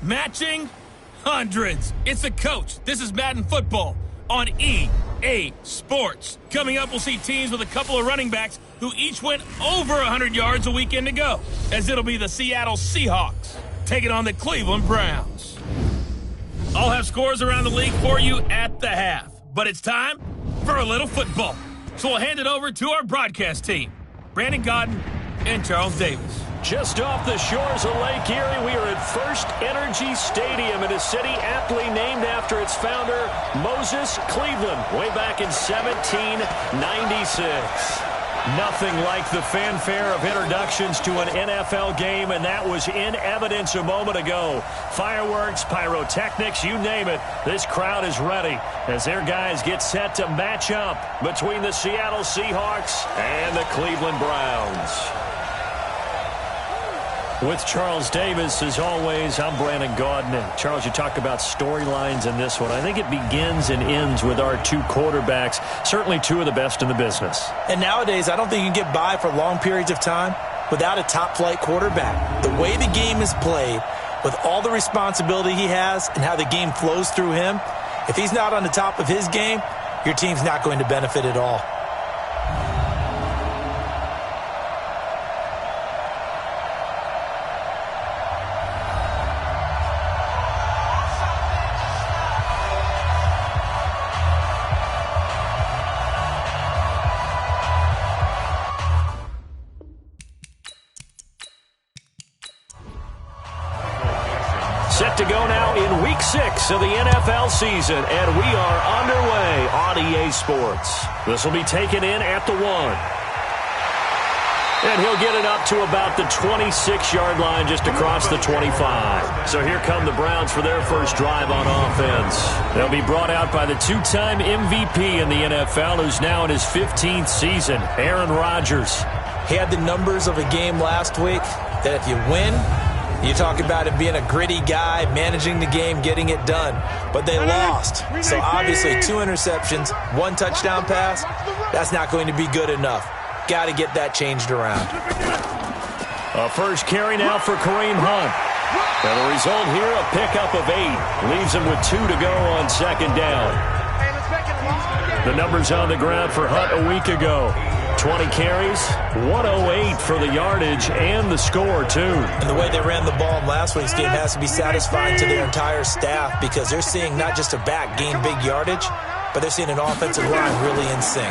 Matching hundreds. It's the coach. This is Madden football on EA Sports. Coming up, we'll see teams with a couple of running backs who each went over 100 yards a weekend ago, as it'll be the Seattle Seahawks taking on the Cleveland Browns. I'll have scores around the league for you at the half, but it's time for a little football. So we'll hand it over to our broadcast team, Brandon Godden and Charles Davis. Just off the shores of Lake Erie, we are at First Energy Stadium in a city aptly named after its founder, Moses Cleveland, way back in 1796. Nothing like the fanfare of introductions to an NFL game, and that was in evidence a moment ago. Fireworks, pyrotechnics, you name it. This crowd is ready as their guys get set to match up between the Seattle Seahawks and the Cleveland Browns. With Charles Davis, as always, I'm Brandon Godden. And Charles, you talk about storylines in this one. I think it begins and ends with our two quarterbacks, certainly two of the best in the business. And nowadays, I don't think you can get by for long periods of time without a top-flight quarterback. The way the game is played, with all the responsibility he has and how the game flows through him, if he's not on the top of his game, your team's not going to benefit at all. Set to go now in Week 6 of the NFL season, and we are underway on EA Sports. This will be taken in at the 1. And he'll get it up to about the 26-yard line just across the 25. So here come the Browns for their first drive on offense. They'll be brought out by the two-time MVP in the NFL, who's now in his 15th season, Aaron Rodgers. He had the numbers of a game last week that if you win, you talk about him being a gritty guy, managing the game, getting it done. But they lost. So obviously 2 interceptions, 1 touchdown pass, that's not going to be good enough. Got to get that changed around. A first carry now for Kareem Hunt. And the result here, a pickup of 8. Leaves him with 2 to go on second down. The numbers on the ground for Hunt a week ago. 20 carries, 108 for the yardage, and the score, too. And the way they ran the ball in last week's game has to be satisfying to their entire staff because they're seeing not just a back gain big yardage, but they're seeing an offensive line really in sync.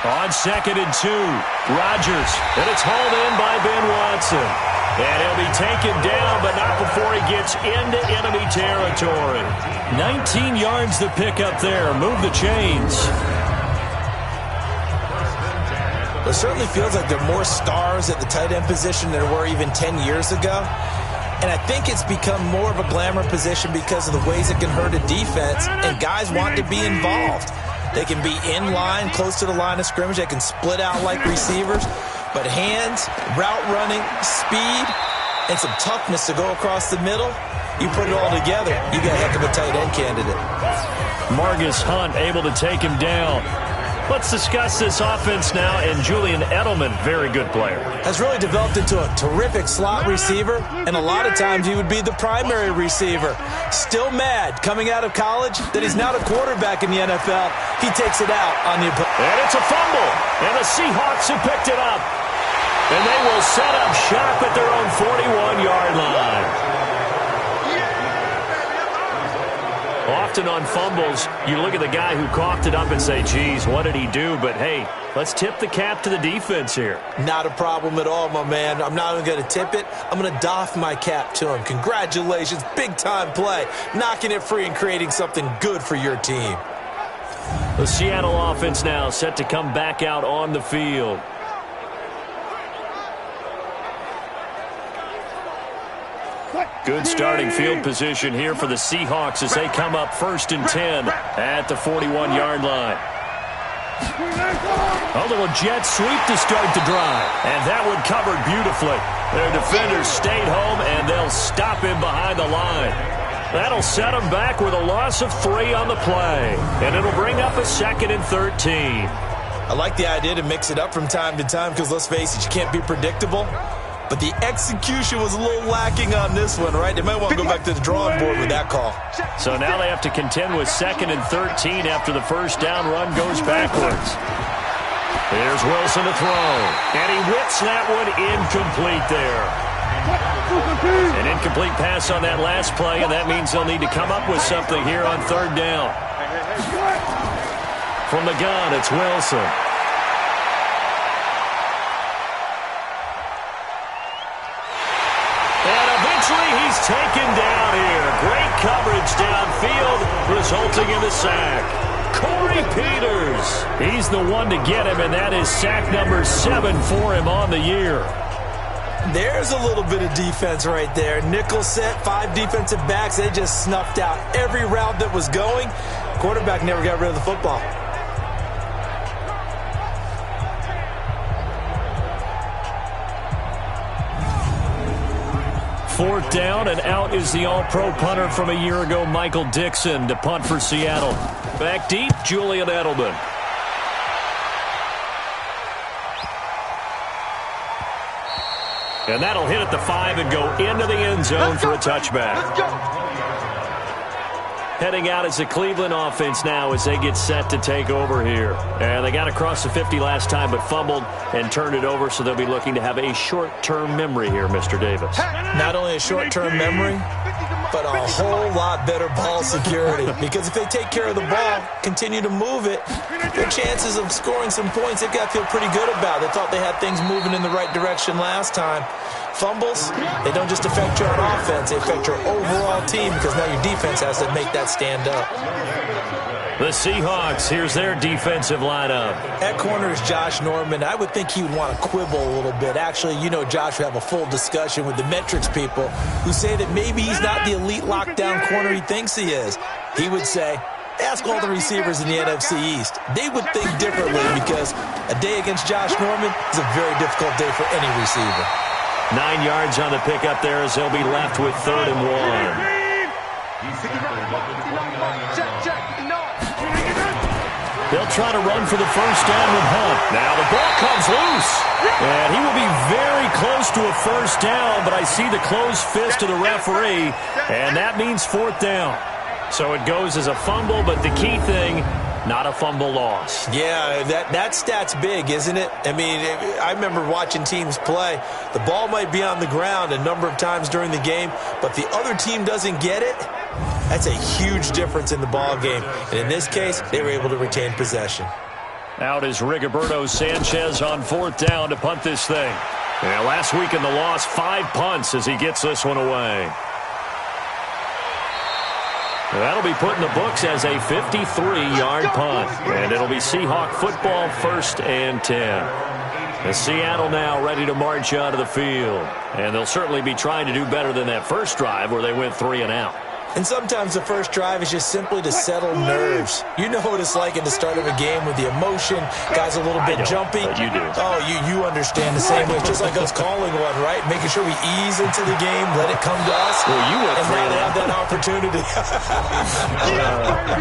On 2nd and 2, Rodgers, and it's hauled in by Ben Watson. And he'll be taken down, but not before he gets into enemy territory. 19 yards to pick up there. Move the chains. It certainly feels like there are more stars at the tight end position than there were even 10 years ago. And I think it's become more of a glamour position because of the ways it can hurt a defense, and guys want to be involved. They can be in line, close to the line of scrimmage. They can split out like receivers. But hands, route running, speed, and some toughness to go across the middle, you put it all together, you got a heck of a tight end candidate. Margus Hunt able to take him down. Let's discuss this offense now, and Julian Edelman, very good player. Has really developed into a terrific slot receiver, and a lot of times he would be the primary receiver. Still mad coming out of college that he's not a quarterback in the NFL. He takes it out on the opponent. And it's a fumble, and the Seahawks have picked it up. And they will set up shop at their own 41-yard line. Often on fumbles, you look at the guy who coughed it up and say, geez, what did he do? But, hey, let's tip the cap to the defense here. Not a problem at all, my man. I'm not even going to tip it. I'm going to doff my cap to him. Congratulations. Big-time play. Knocking it free and creating something good for your team. The Seattle offense now set to come back out on the field. Good starting field position here for the Seahawks as they come up 1st and 10 at the 41-yard line. A little jet sweep to start the drive. And that one covered beautifully. Their defenders stayed home, and they'll stop him behind the line. That'll set them back with a loss of 3 on the play. And it'll bring up a 2nd and 13. I like the idea to mix it up from time to time because, let's face it, you can't be predictable. but the execution was a little lacking on this one, right? They might want to go back to the drawing board with that call. So now they have to contend with 2nd and 13 after the first down run goes backwards. Here's Wilson to throw, and he whips that one incomplete there. An incomplete pass on that last play, and that means they'll need to come up with something here on 3rd down. From the gun, it's Wilson. And eventually he's taken down here. Great coverage downfield, resulting in the sack. Corey Peters. He's the one to get him, and that is sack number 7 for him on the year. There's a little bit of defense right there. Nickel set, 5 defensive backs. They just snuffed out every route that was going. Quarterback never got rid of the football. Fourth down, and out is the all-pro punter from a year ago, Michael Dixon, to punt for Seattle. Back deep, Julian Edelman. And that'll hit at the 5 and go into the end zone for a touchback. Heading out is the Cleveland offense now as they get set to take over here. And they got across the 50 last time but fumbled and turned it over, so they'll be looking to have a short-term memory here, Mr. Davis. Not only a short-term memory, but a whole lot better ball security. Because if they take care of the ball, continue to move it, their chances of scoring some points, they've got to feel pretty good about. They thought they had things moving in the right direction last time. Fumbles, they don't just affect your offense, they affect your overall team because now your defense has to make that stand up. The Seahawks, here's their defensive lineup. At corner is Josh Norman. I would think he would want to quibble a little bit. Actually, you know Josh would have a full discussion with the metrics people who say that maybe he's not the elite lockdown corner he thinks he is. He would say, ask all the receivers in the NFC East. They would think differently because a day against Josh Norman is a very difficult day for any receiver. 9 yards on the pickup there as they'll be left with 3rd and 1. They'll try to run for the first down with Hunt. Now the ball comes loose. And he will be very close to a first down, but I see the closed fist of the referee, and that means 4th down. So it goes as a fumble, but the key thing, not a fumble loss. Yeah, that stat's big, isn't it? I mean, I remember watching teams play. The ball might be on the ground a number of times during the game, but the other team doesn't get it. That's a huge difference in the ball game. And in this case, they were able to retain possession. Out is Rigoberto Sanchez on 4th down to punt this thing. Yeah, last week in the loss, 5 punts as he gets this one away. That'll be put in the books as a 53-yard punt. And it'll be Seahawk football, 1st and 10. As Seattle now ready to march out of the field. And they'll certainly be trying to do better than that first drive where they went 3 and out. And sometimes the first drive is just simply to settle nerves. You know what it's like at the start of a game with the emotion. Guys a little bit jumpy. But you do. Oh, you understand the same way. It's just like us calling one, right? Making sure we ease into the game, let it come to us. Well, you went and 3 now and they out. have that opportunity.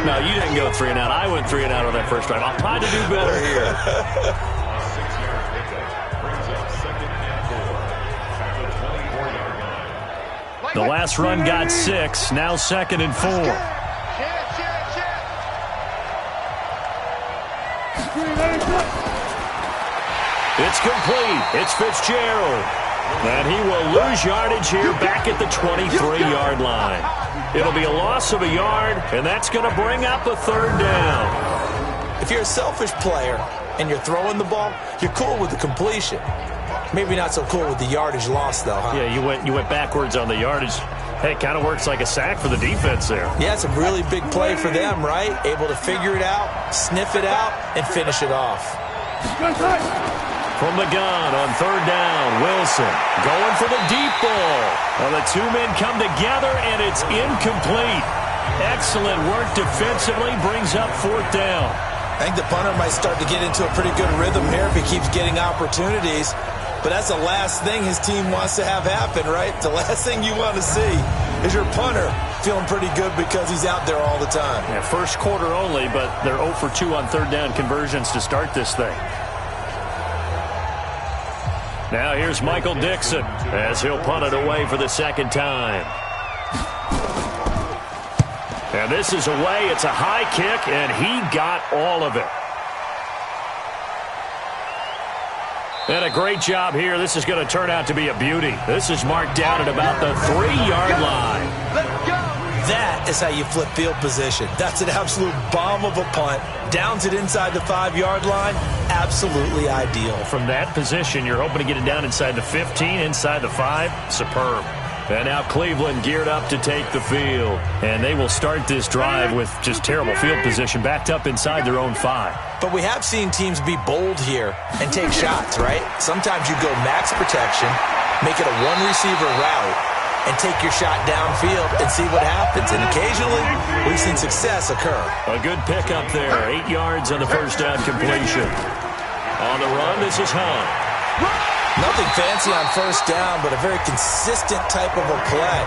No, you didn't go 3 and out. I went 3 and out on that first drive. I'll try to do better here. The last run got 6. Now 2nd and 4. It's complete. It's Fitzgerald. And he will lose yardage here back at the 23-yard line. It'll be a loss of a yard, and that's going to bring up a 3rd down. If you're a selfish player and you're throwing the ball, you're cool with the completion. Maybe not so cool with the yardage loss, though, huh? Yeah, you went backwards on the yardage. Hey, it kind of works like a sack for the defense there. Yeah, it's a really big play for them, right? Able to figure it out, sniff it out, and finish it off. From the gun on 3rd down, Wilson going for the deep ball. Well, the 2 men come together, and it's incomplete. Excellent work defensively, brings up 4th down. I think the punter might start to get into a pretty good rhythm here if he keeps getting opportunities. But that's the last thing his team wants to have happen, right? The last thing you want to see is your punter feeling pretty good because he's out there all the time. Yeah, first quarter only, but they're 0 for 2 on 3rd down conversions to start this thing. Now here's Michael Dixon as he'll punt it away for the second time. And this is away. It's a high kick, and he got all of it. And a great job here. This is going to turn out to be a beauty. This is marked down at about the 3-yard line. Let's go. That is how you flip field position. That's an absolute bomb of a punt. Downs it inside the 5-yard line. Absolutely ideal. From that position, you're hoping to get it down inside the 15, inside the 5. Superb. And now Cleveland geared up to take the field. And they will start this drive with just terrible field position, backed up inside their own 5. But we have seen teams be bold here and take shots, right? Sometimes you go max protection, make it a one-receiver route, and take your shot downfield and see what happens. And occasionally, we've seen success occur. A good pickup there. 8 yards on the first down completion. On the run, this is Hunt. Nothing fancy on first down, but a very consistent type of a play.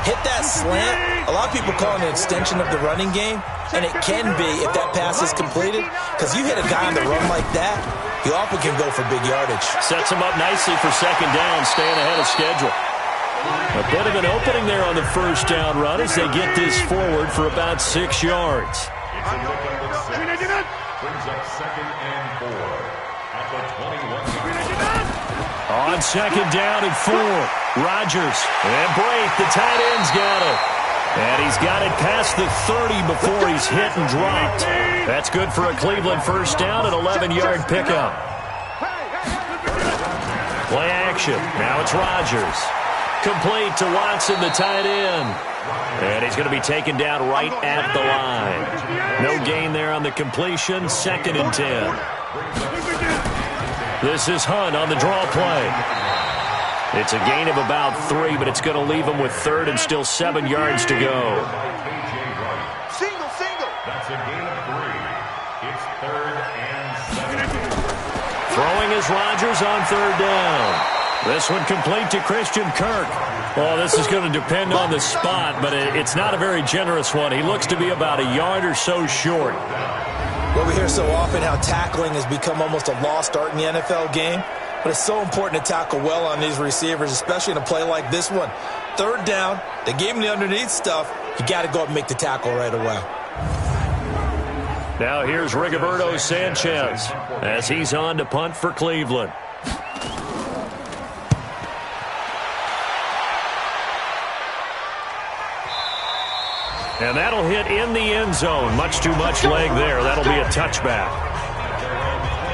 Hit that slant. A lot of people call it an extension of the running game, and it can be if that pass is completed, because you hit a guy on the run like that, he often can go for big yardage. Sets him up nicely for second down, staying ahead of schedule. A bit of an opening there on the first down run as they get this forward for about 6 yards. Brings up 2nd and 4 at the 21-yard line. On second down and 4, Rodgers and Brate, the tight end's got it. And he's got it past the 30 before he's hit and dropped. That's good for a Cleveland first down, an 11-yard pickup. Play action. Now it's Rodgers. Complete to Watson, the tight end. And he's going to be taken down right at the line. No gain there on the completion. 2nd and 10. This is Hunt on the draw play. It's a gain of about 3, but it's going to leave him with 3rd and still 7 yards to go. Single. That's a gain of 3. It's 3rd and 7. Throwing is Rodgers on 3rd down. This one complete to Christian Kirk. Well, this is going to depend on the spot, but it's not a very generous one. He looks to be about a yard or so short. Well, we hear so often how tackling has become almost a lost art in the NFL game, but it's so important to tackle well on these receivers, especially in a play like this one. 3rd down, they gave him the underneath stuff. You got to go up and make the tackle right away. Now here's Rigoberto Sanchez as he's on to punt for Cleveland. And that'll hit in the end zone. Much too much leg there. That'll be a touchback.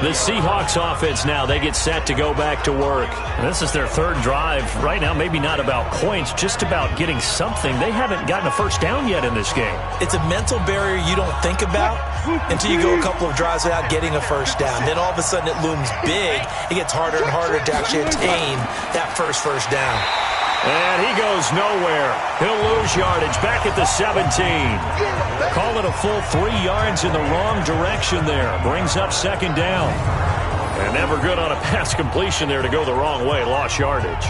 The Seahawks offense now, they get set to go back to work. This is their 3rd drive. Right now, maybe not about points, just about getting something. They haven't gotten a first down yet in this game. It's a mental barrier you don't think about until you go a couple of drives without getting a first down. Then all of a sudden it looms big. It gets harder and harder to actually attain that first down. And he goes nowhere. He'll lose yardage back at the 17. Call it a full 3 yards in the wrong direction there. Brings up 2nd down. And never good on a pass completion there to go the wrong way. Lost yardage.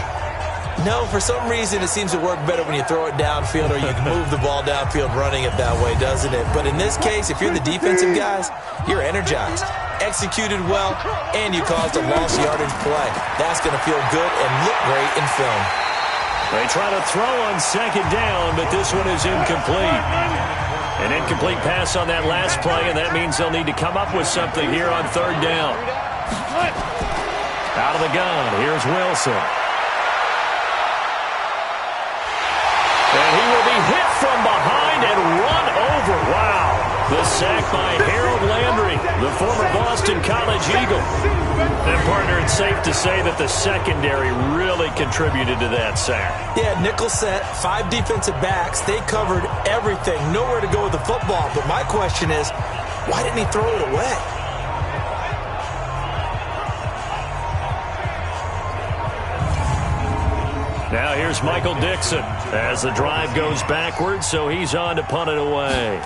No, for some reason it seems to work better when you throw it downfield or you can move the ball downfield running it that way, doesn't it? But in this case, if you're the defensive guys, you're energized. Executed well, and you caused a lost yardage play. That's going to feel good and look great in film. They try to throw on 2nd down, but this one is incomplete. An incomplete pass on that last play, and that means they'll need to come up with something here on 3rd down. Out of the gun, here's Wilson. And he will be hit from behind and run over. Wow. The sack by Harold Landry, the former Boston College Eagle. And, partner, it's safe to say that the secondary really contributed to that sack. Yeah, nickel set, 5 defensive backs. They covered everything. Nowhere to go with the football. But my question is, why didn't he throw it away? Now here's Michael Dixon as the drive goes backwards, so he's on to punt it away.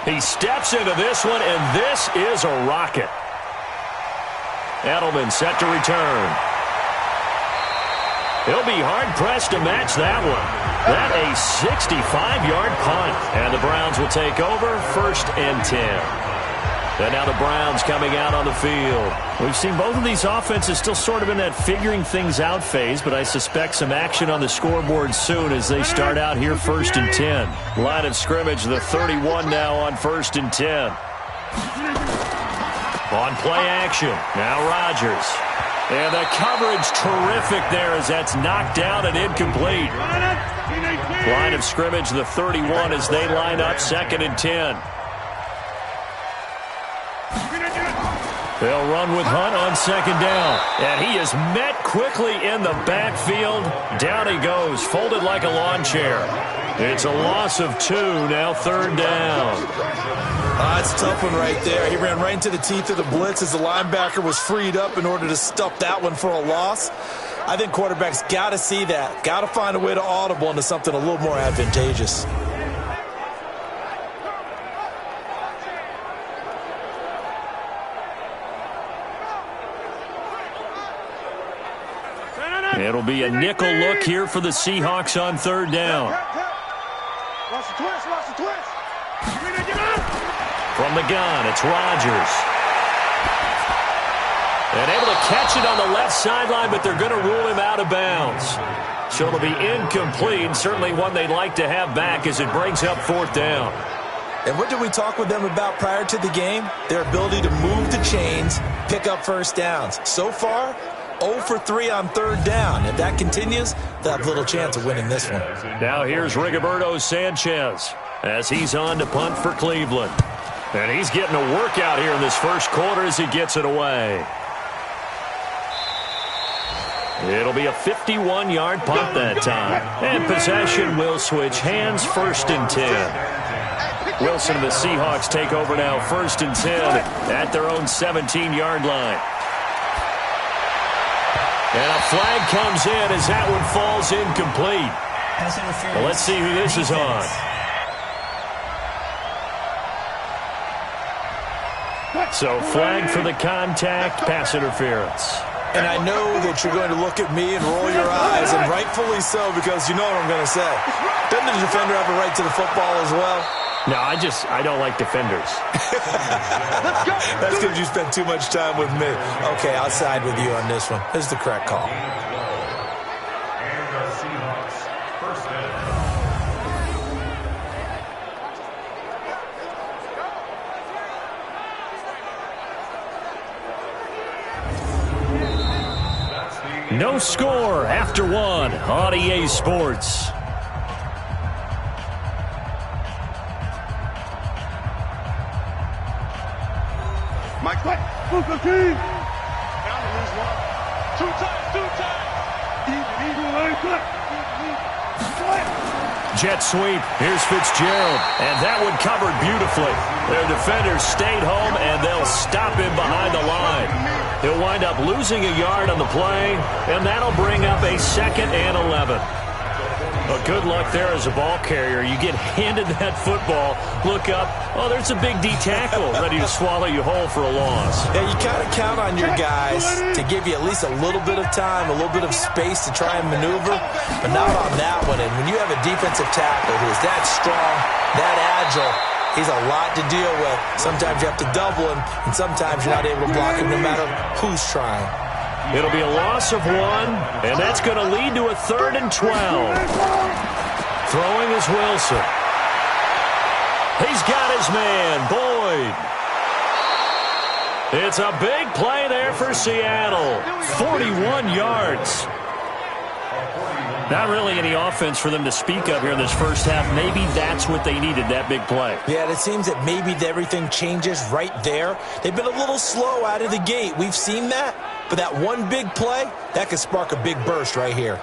He steps into this one, and this is a rocket. Edelman set to return. He'll be hard-pressed to match that one. That a 65-yard punt. And the Browns will take over 1st and 10. And now the Browns coming out on the field. We've seen both of these offenses still sort of in that figuring things out phase, but I suspect some action on the scoreboard soon as they start out here 1st and 10. Line of scrimmage, the 31 now on 1st and 10. On play action, now Rodgers. And the coverage terrific there as that's knocked down and incomplete. Line of scrimmage, the 31 as they line up 2nd and 10. They'll run with Hunt on 2nd down. And he is met quickly in the backfield. Down he goes, folded like a lawn chair. It's a loss of 2, now 3rd down. That's a tough one right there. He ran right into the teeth of the blitz as the linebacker was freed up in order to stuff that one for a loss. I think quarterbacks got to see that. Got to find a way to audible into something a little more advantageous. It'll be a nickel look here for the Seahawks on 3rd down. From the gun, it's Rodgers. And able to catch it on the left sideline, but they're going to rule him out of bounds. So it'll be incomplete, certainly one they'd like to have back as it brings up 4th down. And what did we talk with them about prior to the game? Their ability to move the chains, pick up 1st downs. So far, 0 for 3 on 3rd down. If that continues, they'll have little chance of winning this one. Now here's Rigoberto Sanchez as he's on to punt for Cleveland. And he's getting a workout here in this 1st quarter as he gets it away. It'll be a 51-yard punt that time. And possession will switch hands, 1st and 10. Wilson and the Seahawks take over now, 1st and 10 at their own 17-yard line. And a flag comes in as that one falls incomplete. Well, let's see who this is on. So flag for the contact, pass interference. And I know that you're going to look at me and roll your eyes, and rightfully so, because you know what I'm going to say. Doesn't the defender have a right to the football as well? No, I don't like defenders. That's because you spent too much time with me. Okay, I'll side with you on this one. This is the correct call. And the Seahawks, 1st down. No score after 1 on EA Sports. Mike, Booker King. Now to lose 1. 2 times. Jet sweep. Here's Fitzgerald. And that one covered beautifully. Their defenders stayed home, and they'll stop him behind the line. He'll wind up losing a yard on the play, and that'll bring up a 2nd and 11. But good luck there as a ball carrier. You get handed that football, look up, oh, there's a big D tackle ready to swallow you whole for a loss. Yeah, you kind of count on your guys to give you at least a little bit of time, a little bit of space to try and maneuver, but not on that one. And when you have a defensive tackle who is that strong, that agile, he's a lot to deal with. Sometimes you have to double him, and sometimes you're not able to block him no matter who's trying. It'll be a loss of 1, and that's going to lead to a 3rd and 12. Throwing is Wilson. He's got his man, Boyd. It's a big play there for Seattle. 41 yards. Not really any offense for them to speak of here in this 1st half. Maybe that's what they needed, that big play. Yeah, it seems that maybe everything changes right there. They've been a little slow out of the gate. We've seen that. But that one big play, that could spark a big burst right here.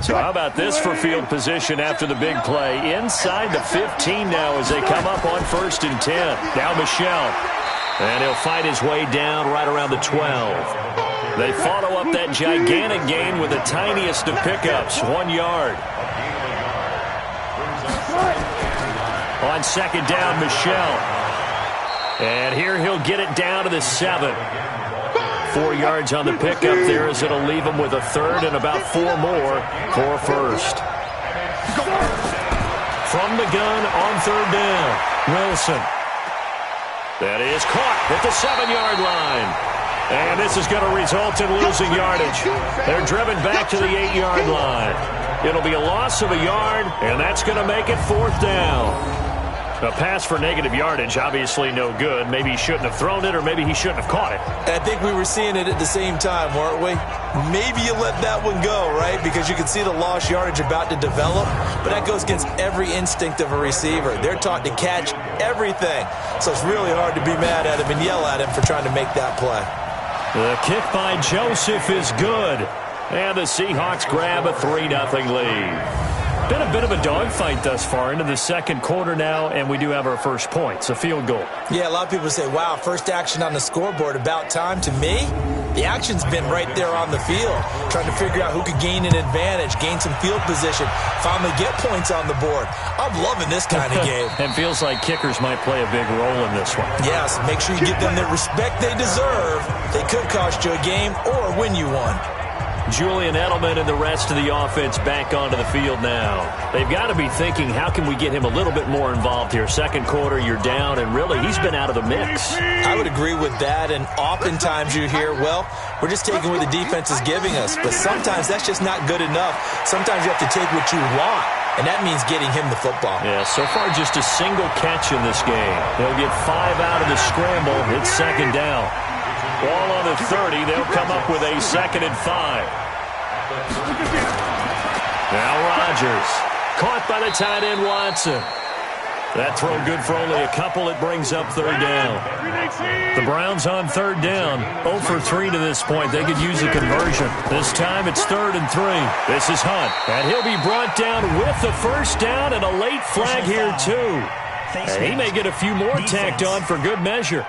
So how about this for field position after the big play? Inside the 15 now as they come up on 1st and 10. Now Michel. And he'll fight his way down right around the 12. They follow up that gigantic gain with the tiniest of pickups, 1 yard. On 2nd down, Michel. And here he'll get it down to the 7. 4 yards on the pickup there as it'll leave him with a 3rd and about 4 more for 1st. from the gun on third down. Wilson. That is caught at the 7-yard line. And this is going to result in losing yardage. They're driven back to the 8-yard line. It'll be a loss of a yard, and that's going to make it fourth down. A pass for negative yardage, obviously no good. Maybe he shouldn't have thrown it, or maybe he shouldn't have caught it. I think we were seeing it at the same time, weren't we? Maybe you let that one go, right? Because you can see the lost yardage about to develop. But that goes against every instinct of a receiver. They're taught to catch everything. So it's really hard to be mad at him and yell at him for trying to make that play. The kick by Joseph is good. And the Seahawks grab a 3-0 lead. Been a bit of a dogfight thus far into the second quarter now, and we do have our first points, a field goal. Yeah, a lot of people say, wow, first action on the scoreboard, about time. To me, the action's been right there on the field, trying to figure out who could gain an advantage, gain some field position, finally get points on the board. I'm loving this kind of game. And feels like kickers might play a big role in this one. Yes, make sure you give them the respect they deserve. They could cost you a game or win you one. Julian Edelman and the rest of the offense back onto the field now. They've got to be thinking, how can we get him a little bit more involved here? Second quarter, you're down, and really, he's been out of the mix. I would agree with that, and oftentimes you hear, well, we're just taking what the defense is giving us, but sometimes that's just not good enough. Sometimes you have to take what you want, and that means getting him the football. Yeah, so far just a single catch in this game. They'll get 5 out of the scramble. It's second down. Ball on the 30. They'll come up with a 2nd and 5. Now Rodgers. Caught by the tight end Watson. That throw good for only a couple. It brings up third down. The Browns on third down. 0 for 3 to this point. They could use a conversion. This time it's 3rd and 3. This is Hunt. And he'll be brought down with the first down, and a late flag here too. And he may get a few more tacked on for good measure.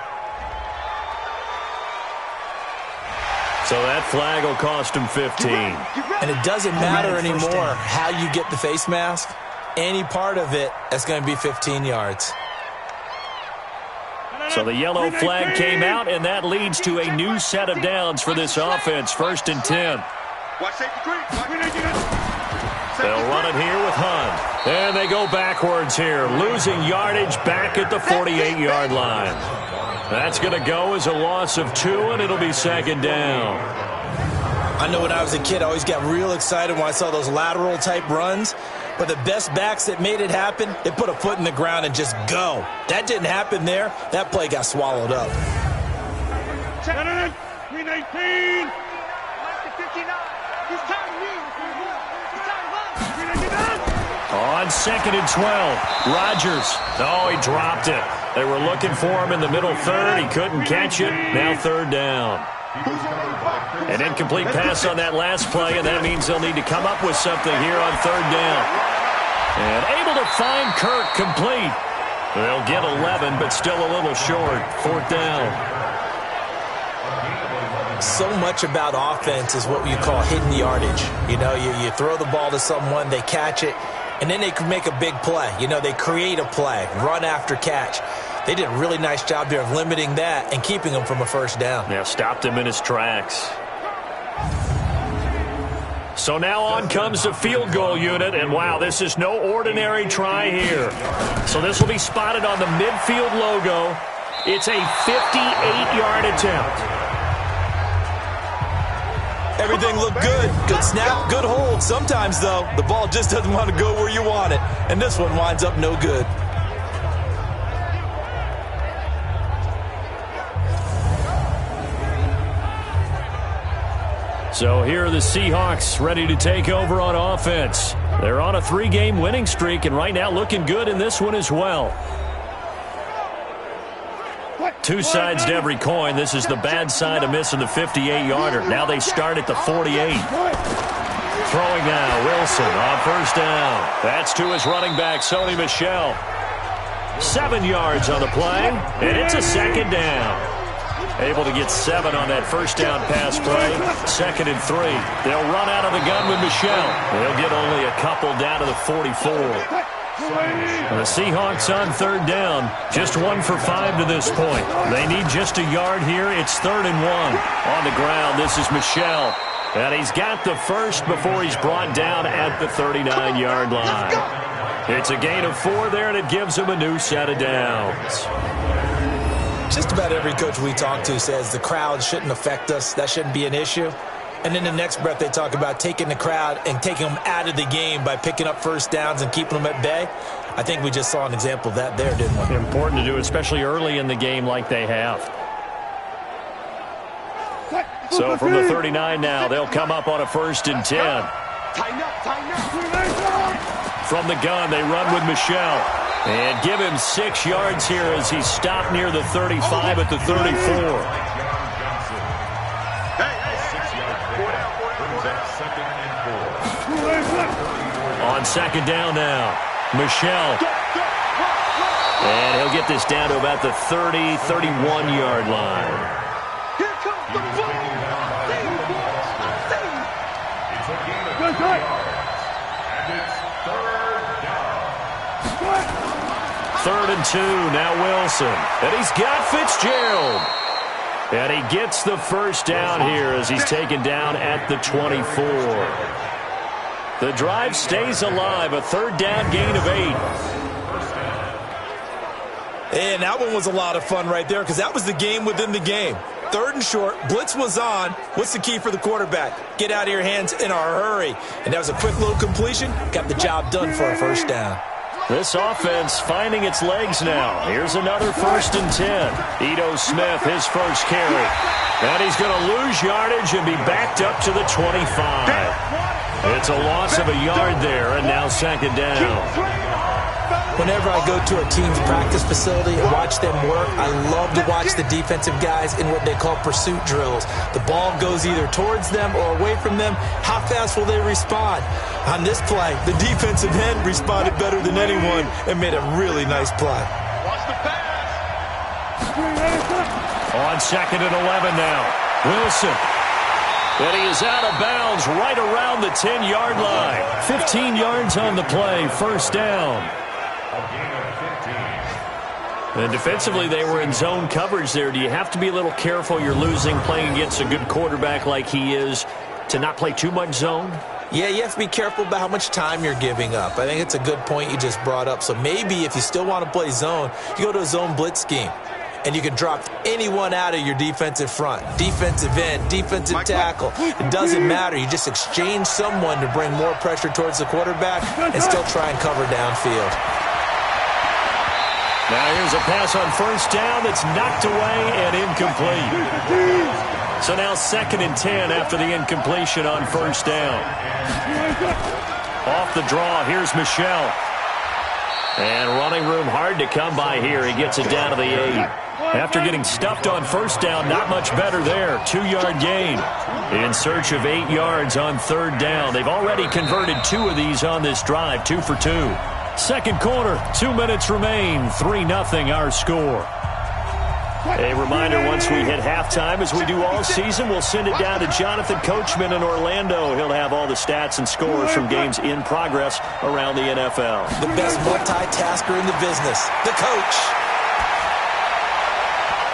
So that flag will cost him 15. And it doesn't matter anymore how you get the face mask. Any part of it, that's going to be 15 yards. So the yellow flag came out, and that leads to a new set of downs for this offense. 1st and 10. They'll run it here with Hunt. And they go backwards here, losing yardage back at the 48-yard line. That's going to go as a loss of 2, and it'll be second down. I know when I was a kid, I always got real excited when I saw those lateral-type runs. But the best backs that made it happen, they put a foot in the ground and just go. That didn't happen there. That play got swallowed up. 319. On 2nd and 12, Rodgers. Oh, he dropped it. They were looking for him in the middle third. He couldn't catch it. Now third down. An incomplete pass on that last play, and that means they'll need to come up with something here on third down. And able to find Kirk complete. They'll get 11, but still a little short. Fourth down. So much about offense is what you call hidden yardage. You know, you throw the ball to someone, they catch it, and then they can make a big play. You know, they create a play, run after catch. They did a really nice job there of limiting that and keeping him from a first down. Yeah, stopped him in his tracks. So now on comes the field goal unit, and wow, this is no ordinary try here. So this will be spotted on the midfield logo. It's a 58-yard attempt. Everything looked good. Good snap, good hold. Sometimes, though, the ball just doesn't want to go where you want it. And this one winds up no good. So here are the Seahawks ready to take over on offense. They're on a 3-game winning streak, and right now looking good in this one as well. Two sides to every coin. This is the bad side of missing the 58-yarder. Now they start at the 48. Throwing now, Wilson on first down. That's to his running back, Sony Michel. 7 yards on the play, and it's a second down. Able to get 7 on that first down pass play. 2nd and 3. They'll run out of the gun with Michel. They'll get only a couple down to the 44. The Seahawks on third down. Just 1 for 5 to this point. They need just a yard here. It's 3rd and 1. On the ground, this is Michel. And he's got the first before he's brought down at the 39-yard line. It's a gain of 4 there, and it gives them a new set of downs. Just about every coach we talk to says the crowd shouldn't affect us. That shouldn't be an issue. And in the next breath, they talk about taking the crowd and taking them out of the game by picking up first downs and keeping them at bay. I think we just saw an example of that there, didn't we? Important to do, especially early in the game like they have. So from the 39 now, they'll come up on a 1st and 10. From the gun, they run with Michel. And give him 6 yards here as he stopped near the 35 at the 34. On 2nd down now, Michel. And he'll get this down to about the 30, 31-yard line. Here comes the ball. 3rd and 2, now Wilson. And he's got Fitzgerald. And he gets the first down here as he's taken down at the 24. The drive stays alive, a 3rd down gain of 8. And that one was a lot of fun right there because that was the game within the game. 3rd and short, blitz was on. What's the key for the quarterback? Get out of your hands in a hurry. And that was a quick little completion. Got the job done for a first down. This offense finding its legs now. Here's another 1st and 10. Ito Smith, his first carry. And he's going to lose yardage and be backed up to the 25. It's a loss of a yard there, and now 2nd down. Whenever I go to a team's practice facility and watch them work, I love to watch the defensive guys in what they call pursuit drills. The ball goes either towards them or away from them. How fast will they respond? On this play, the defensive end responded better than anyone and made a really nice play. Watch the pass. On 2nd and 11 now, Wilson. And he is out of bounds right around the 10-yard line. 15 yards on the play, 1st down. And defensively, they were in zone coverage there. Do you have to be a little careful? You're losing, playing against a good quarterback like he is, to not play too much zone? Yeah, you have to be careful about how much time you're giving up. I think it's a good point you just brought up. So maybe if you still want to play zone, you go to a zone blitz scheme. And you can drop anyone out of your defensive front. Defensive end, defensive tackle. It doesn't matter. You just exchange someone to bring more pressure towards the quarterback and still try and cover downfield. Now here's a pass on 1st down that's knocked away and incomplete. So now 2nd and 10 after the incompletion on 1st down. Off the draw, here's Michel. And running room hard to come by here. He gets it down to the 8. After getting stuffed on 1st down, not much better there. 2-yard gain. In search of 8 yards on 3rd down. They've already converted 2 of these on this drive, 2 for 2. 2nd quarter, 2 minutes remain, 3-0 our score. A reminder, once we hit halftime, as we do all season, we'll send it down to Jonathan Coachman in Orlando. He'll have all the stats and scores from games in progress around the NFL. The best multitasker in the business, the coach.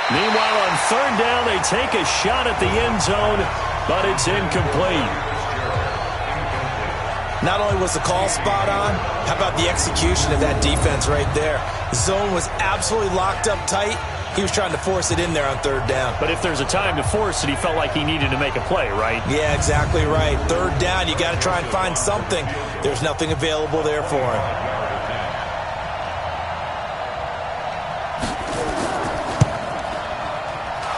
Meanwhile, on 3rd down, they take a shot at the end zone, but it's incomplete. Not only was the call spot on, how about the execution of that defense right there? The zone was absolutely locked up tight. He was trying to force it in there on 3rd down. But if there's a time to force it, he felt like he needed to make a play, right? Yeah, exactly right. 3rd down, you got to try and find something. There's nothing available there for him.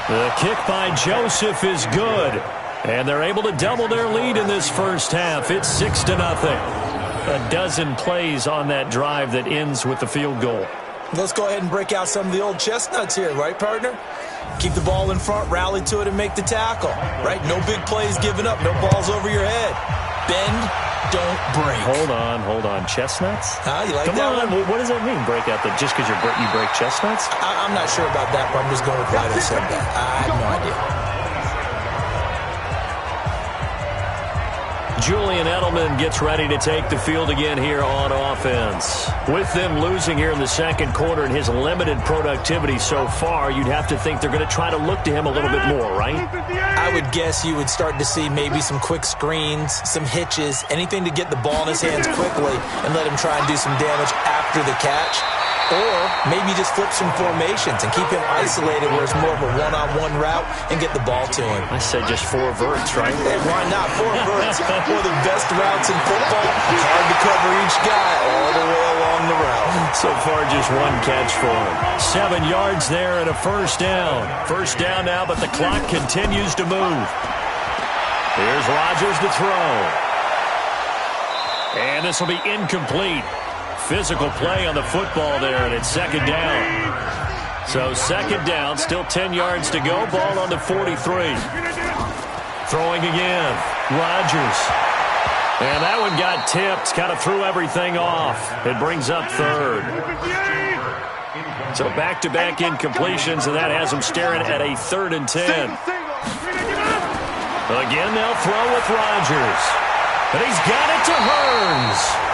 The kick by Joseph is good. And they're able to double their lead in this first half. It's 6-0. A dozen plays on that drive that ends with the field goal. Let's go ahead and break out some of the old chestnuts here, right, partner? Keep the ball in front, rally to it, and make the tackle, right? No big plays given up, no balls over your head. Bend, don't break. Hold on. Chestnuts? Huh? You like Come that on. one? What does that mean, break out? Just because you break chestnuts? I'm not sure about that, but I'm just going with why they said that. I have no idea. Julian Edelman gets ready to take the field again here on offense. With them losing here in the second quarter and his limited productivity so far, you'd have to think they're going to try to look to him a little bit more, right? I would guess you would start to see maybe some quick screens, some hitches, anything to get the ball in his hands quickly and let him try and do some damage after the catch. Or maybe just flip some formations and keep him isolated where it's more of a one-on-one route and get the ball to him. I said just 4 verts, right? Hey, why not? 4 verts, one of the best routes in football. Hard to cover each guy all the way along the route. So far, just 1 catch for him. 7 yards there and a first down. First down now, but the clock continues to move. Here's Rodgers to throw. And this will be incomplete. Physical play on the football there, and it's second down. So second down, still 10 yards to go. Ball on the 43. Throwing again. Rodgers. And that one got tipped. Kind of threw everything off. It brings up third. So back-to-back incompletions, and that has him staring at a 3rd and 10. Again, they'll throw with Rodgers. And he's got it to Hearns.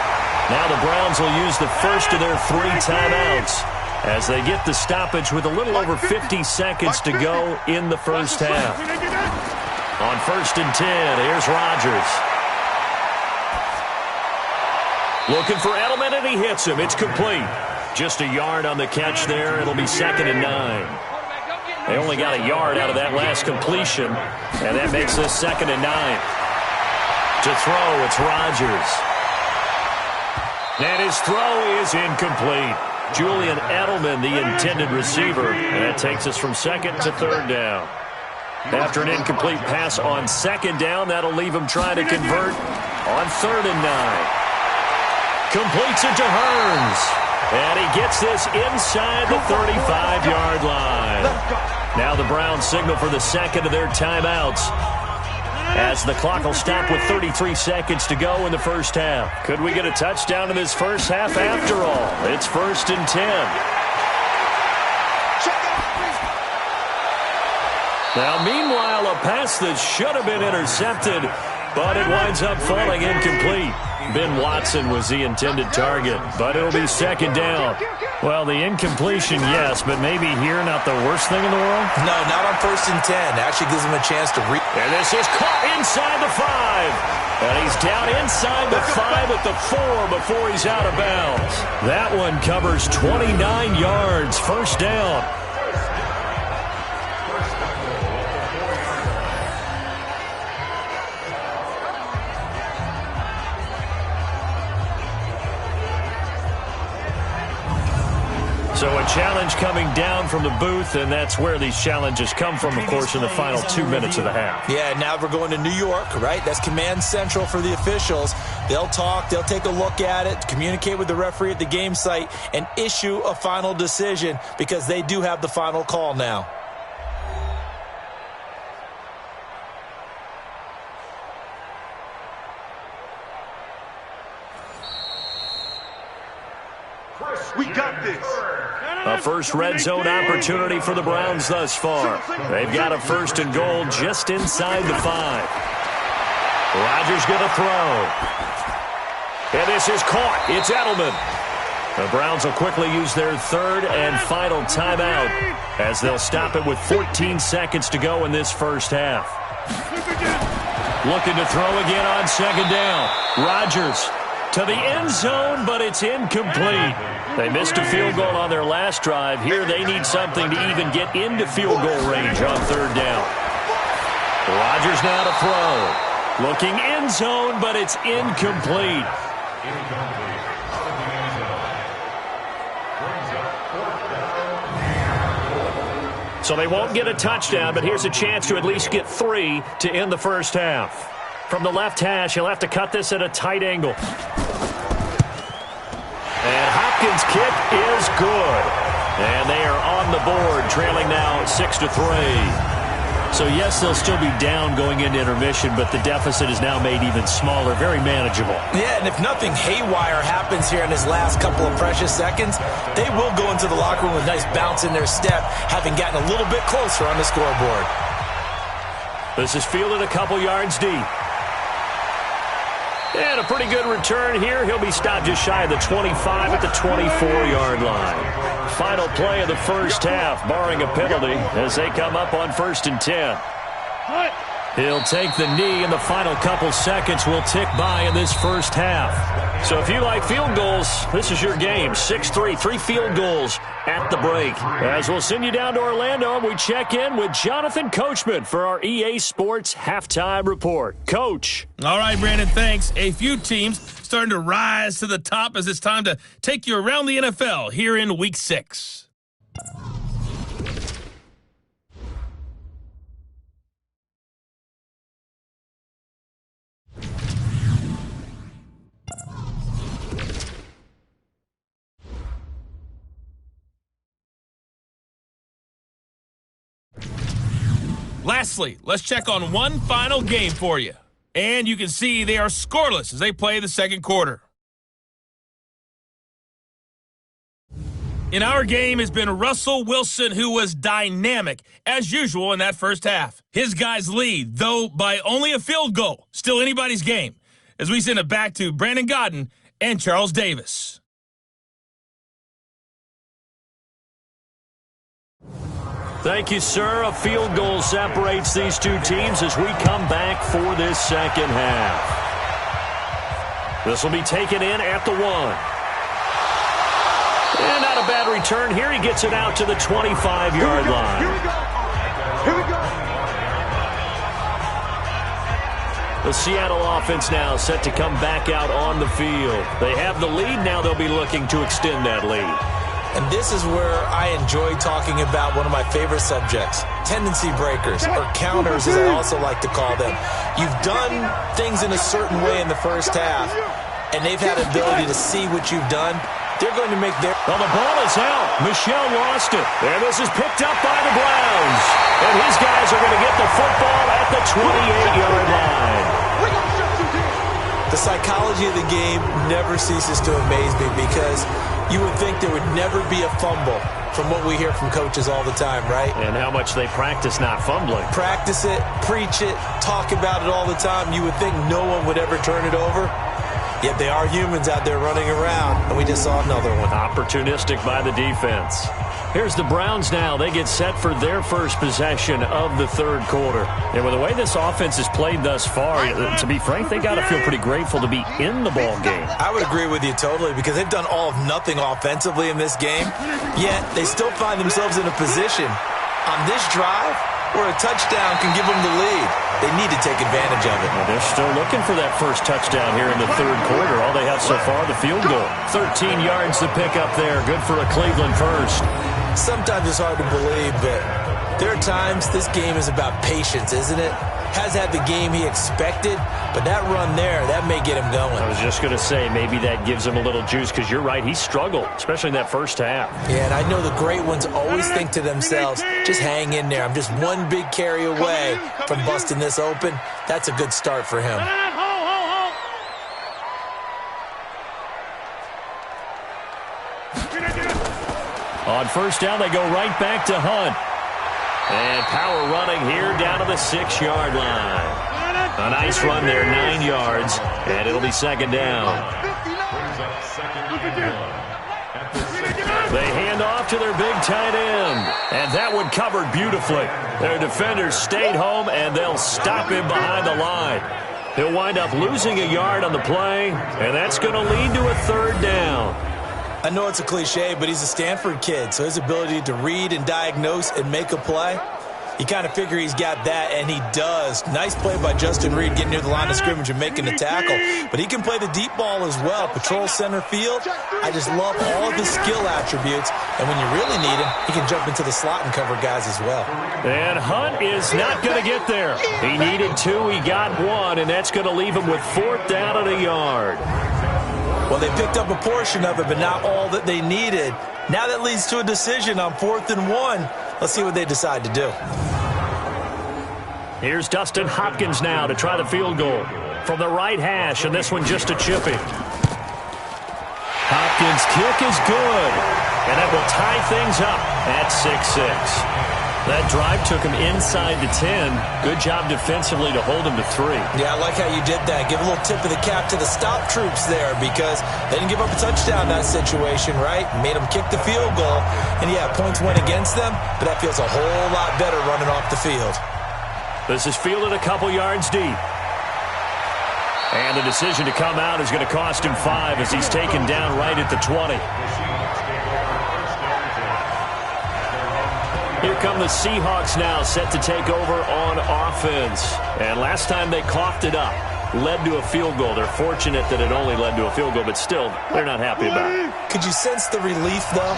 Now the Browns will use the first of their 3 timeouts as they get the stoppage with a little over 50 seconds to go in the first half. On 1st and 10, here's Rodgers. Looking for Edelman, and he hits him. It's complete. Just a yard on the catch there. It'll be 2nd and 9. They only got a yard out of that last completion, and that makes this 2nd and 9. To throw, it's Rodgers. And his throw is incomplete. Julian Edelman, the intended receiver. And that takes us from 2nd to 3rd down. After an incomplete pass on 2nd down, that'll leave him trying to convert on 3rd and 9. Completes it to Hearns. And he gets this inside the 35-yard line. Now the Browns signal for the second of their timeouts, as the clock will stop with 33 seconds to go in the first half. Could we get a touchdown in this first half after all? It's 1st and 10. Now, meanwhile, a pass that should have been intercepted, but it winds up falling incomplete. Ben Watson was the intended target, but it'll be 2nd down. Well, the incompletion, yes, but maybe here not the worst thing in the world? No, not on 1st and 10. Actually gives him a chance to And this is caught inside the 5. And he's down inside the 5 at the 4 before he's out of bounds. That one covers 29 yards. First down. So a challenge coming down from the booth, and that's where these challenges come from, of course, in the final 2 minutes of the half. Yeah, now we're going to New York, right? That's command central for the officials. They'll talk, they'll take a look at it, communicate with the referee at the game site, and issue a final decision because they do have the final call now. We got this. A first red zone opportunity for the Browns thus far. They've got a 1st and goal just inside the 5. Rodgers going to throw. And this is caught. It's Edelman. The Browns will quickly use their 3rd and final timeout as they'll stop it with 14 seconds to go in this first half. Looking to throw again on 2nd down. Rodgers to the end zone, but it's incomplete. They missed a field goal on their last drive. Here they need something to even get into field goal range on 3rd down. Rodgers now to throw. Looking end zone, but it's incomplete. So they won't get a touchdown, but here's a chance to at least get 3 to end the first half. From the left hash, he'll have to cut this at a tight angle. And Hopkins' kick is good. And they are on the board, trailing now 6-3. So, yes, they'll still be down going into intermission, but the deficit is now made even smaller, very manageable. Yeah, and if nothing haywire happens here in his last couple of precious seconds, they will go into the locker room with a nice bounce in their step, having gotten a little bit closer on the scoreboard. This is fielded a couple yards deep. And a pretty good return here. He'll be stopped just shy of the 25 at the 24-yard line. Final play of the first half, barring a penalty, as they come up on 1st and 10. He'll take the knee, and the final couple seconds will tick by in this first half. So if you like field goals, this is your game. 6-3, 3 field goals at the break. As we'll send you down to Orlando, and we check in with Jonathan Coachman for our EA Sports Halftime Report. Coach. All right, Brandon, thanks. A few teams starting to rise to the top as it's time to take you around the NFL here in Week 6. Lastly, let's check on one final game for you. And you can see they are scoreless as they play the second quarter. In our game has been Russell Wilson, who was dynamic, as usual, in that first half. His guys lead, though by only a field goal. Still anybody's game, as we send it back to Brandon Godden and Charles Davis. Thank you, sir. A field goal separates these two teams as we come back for this second half. This will be taken in at the 1. And not a bad return here. He gets it out to the 25-yard line. Here we go. Here we go. The Seattle offense now set to come back out on the field. They have the lead. Now they'll be looking to extend that lead. And this is where I enjoy talking about one of my favorite subjects, tendency breakers, or counters as I also like to call them. You've done things in a certain way in the first half, and they've had ability to see what you've done. They're going to make their... Well, the ball is out. Michelle lost it. And this is picked up by the Browns. And his guys are going to get the football at the 28-yard line. The psychology of the game never ceases to amaze me because you would think there would never be a fumble from what we hear from coaches all the time, right? And how much they practice not fumbling. Practice it, preach it, talk about it all the time. You would think no one would ever turn it over. Yet they are humans out there running around, and we just saw another one. Opportunistic by the defense. Here's the Browns now. They get set for their first possession of the third quarter. And with the way this offense has played thus far, to be frank, they got to feel pretty grateful to be in the ball game. I would agree with you totally because they've done all of nothing offensively in this game, yet they still find themselves in a position on this drive where a touchdown can give them the lead. They need to take advantage of it. Well, they're still looking for that first touchdown here in the third quarter. All they have so far, the field goal. 13 yards to pick up there. Good for a Cleveland first. Sometimes it's hard to believe, but there are times this game is about patience, isn't it? Has had the game he expected, but that run there, that may get him going. I was just going to say, maybe that gives him a little juice because you're right, he struggled, especially in that first half. Yeah, and I know the great ones always think to themselves, just hang in there. I'm just one big carry away from busting this open. That's a good start for him. On first down, they go right back to Hunt. And power running here down to the 6-yard line. A nice run there, 9 yards, and it'll be second down. They hand off to their big tight end, and that one covered beautifully. Their defenders stayed home, and they'll stop him behind the line. He'll wind up losing a yard on the play, and that's going to lead to a third down. I know it's a cliche, but he's a Stanford kid, so his ability to read and diagnose and make a play, you kind of figure he's got that, and he does. Nice play by Justin Reed getting near the line of scrimmage and making the tackle. But he can play the deep ball as well. Patrol center field. I just love all of his skill attributes. And when you really need him, he can jump into the slot and cover guys as well. And Hunt is not going to get there. He needed 2. He got 1, and that's going to leave him with 4th down and a yard. Well, they picked up a portion of it, but not all that they needed. Now that leads to a decision on 4th and 1. Let's see what they decide to do. Here's Dustin Hopkins now to try the field goal from the right hash, and this one just a chippy. Hopkins' kick is good, and that will tie things up at 6-6. That drive took him inside the 10. Good job defensively to hold him to 3. Yeah, I like how you did that. Give a little tip of the cap to the stop troops there because they didn't give up a touchdown in that situation, right? Made them kick the field goal. And, yeah, points went against them, but that feels a whole lot better running off the field. This is fielded a couple yards deep. And the decision to come out is going to cost him 5 as he's taken down right at the 20. Here come the Seahawks now, set to take over on offense. And last time they coughed it up, led to a field goal. They're fortunate that it only led to a field goal, but still, they're not happy about it. Could you sense the relief, though,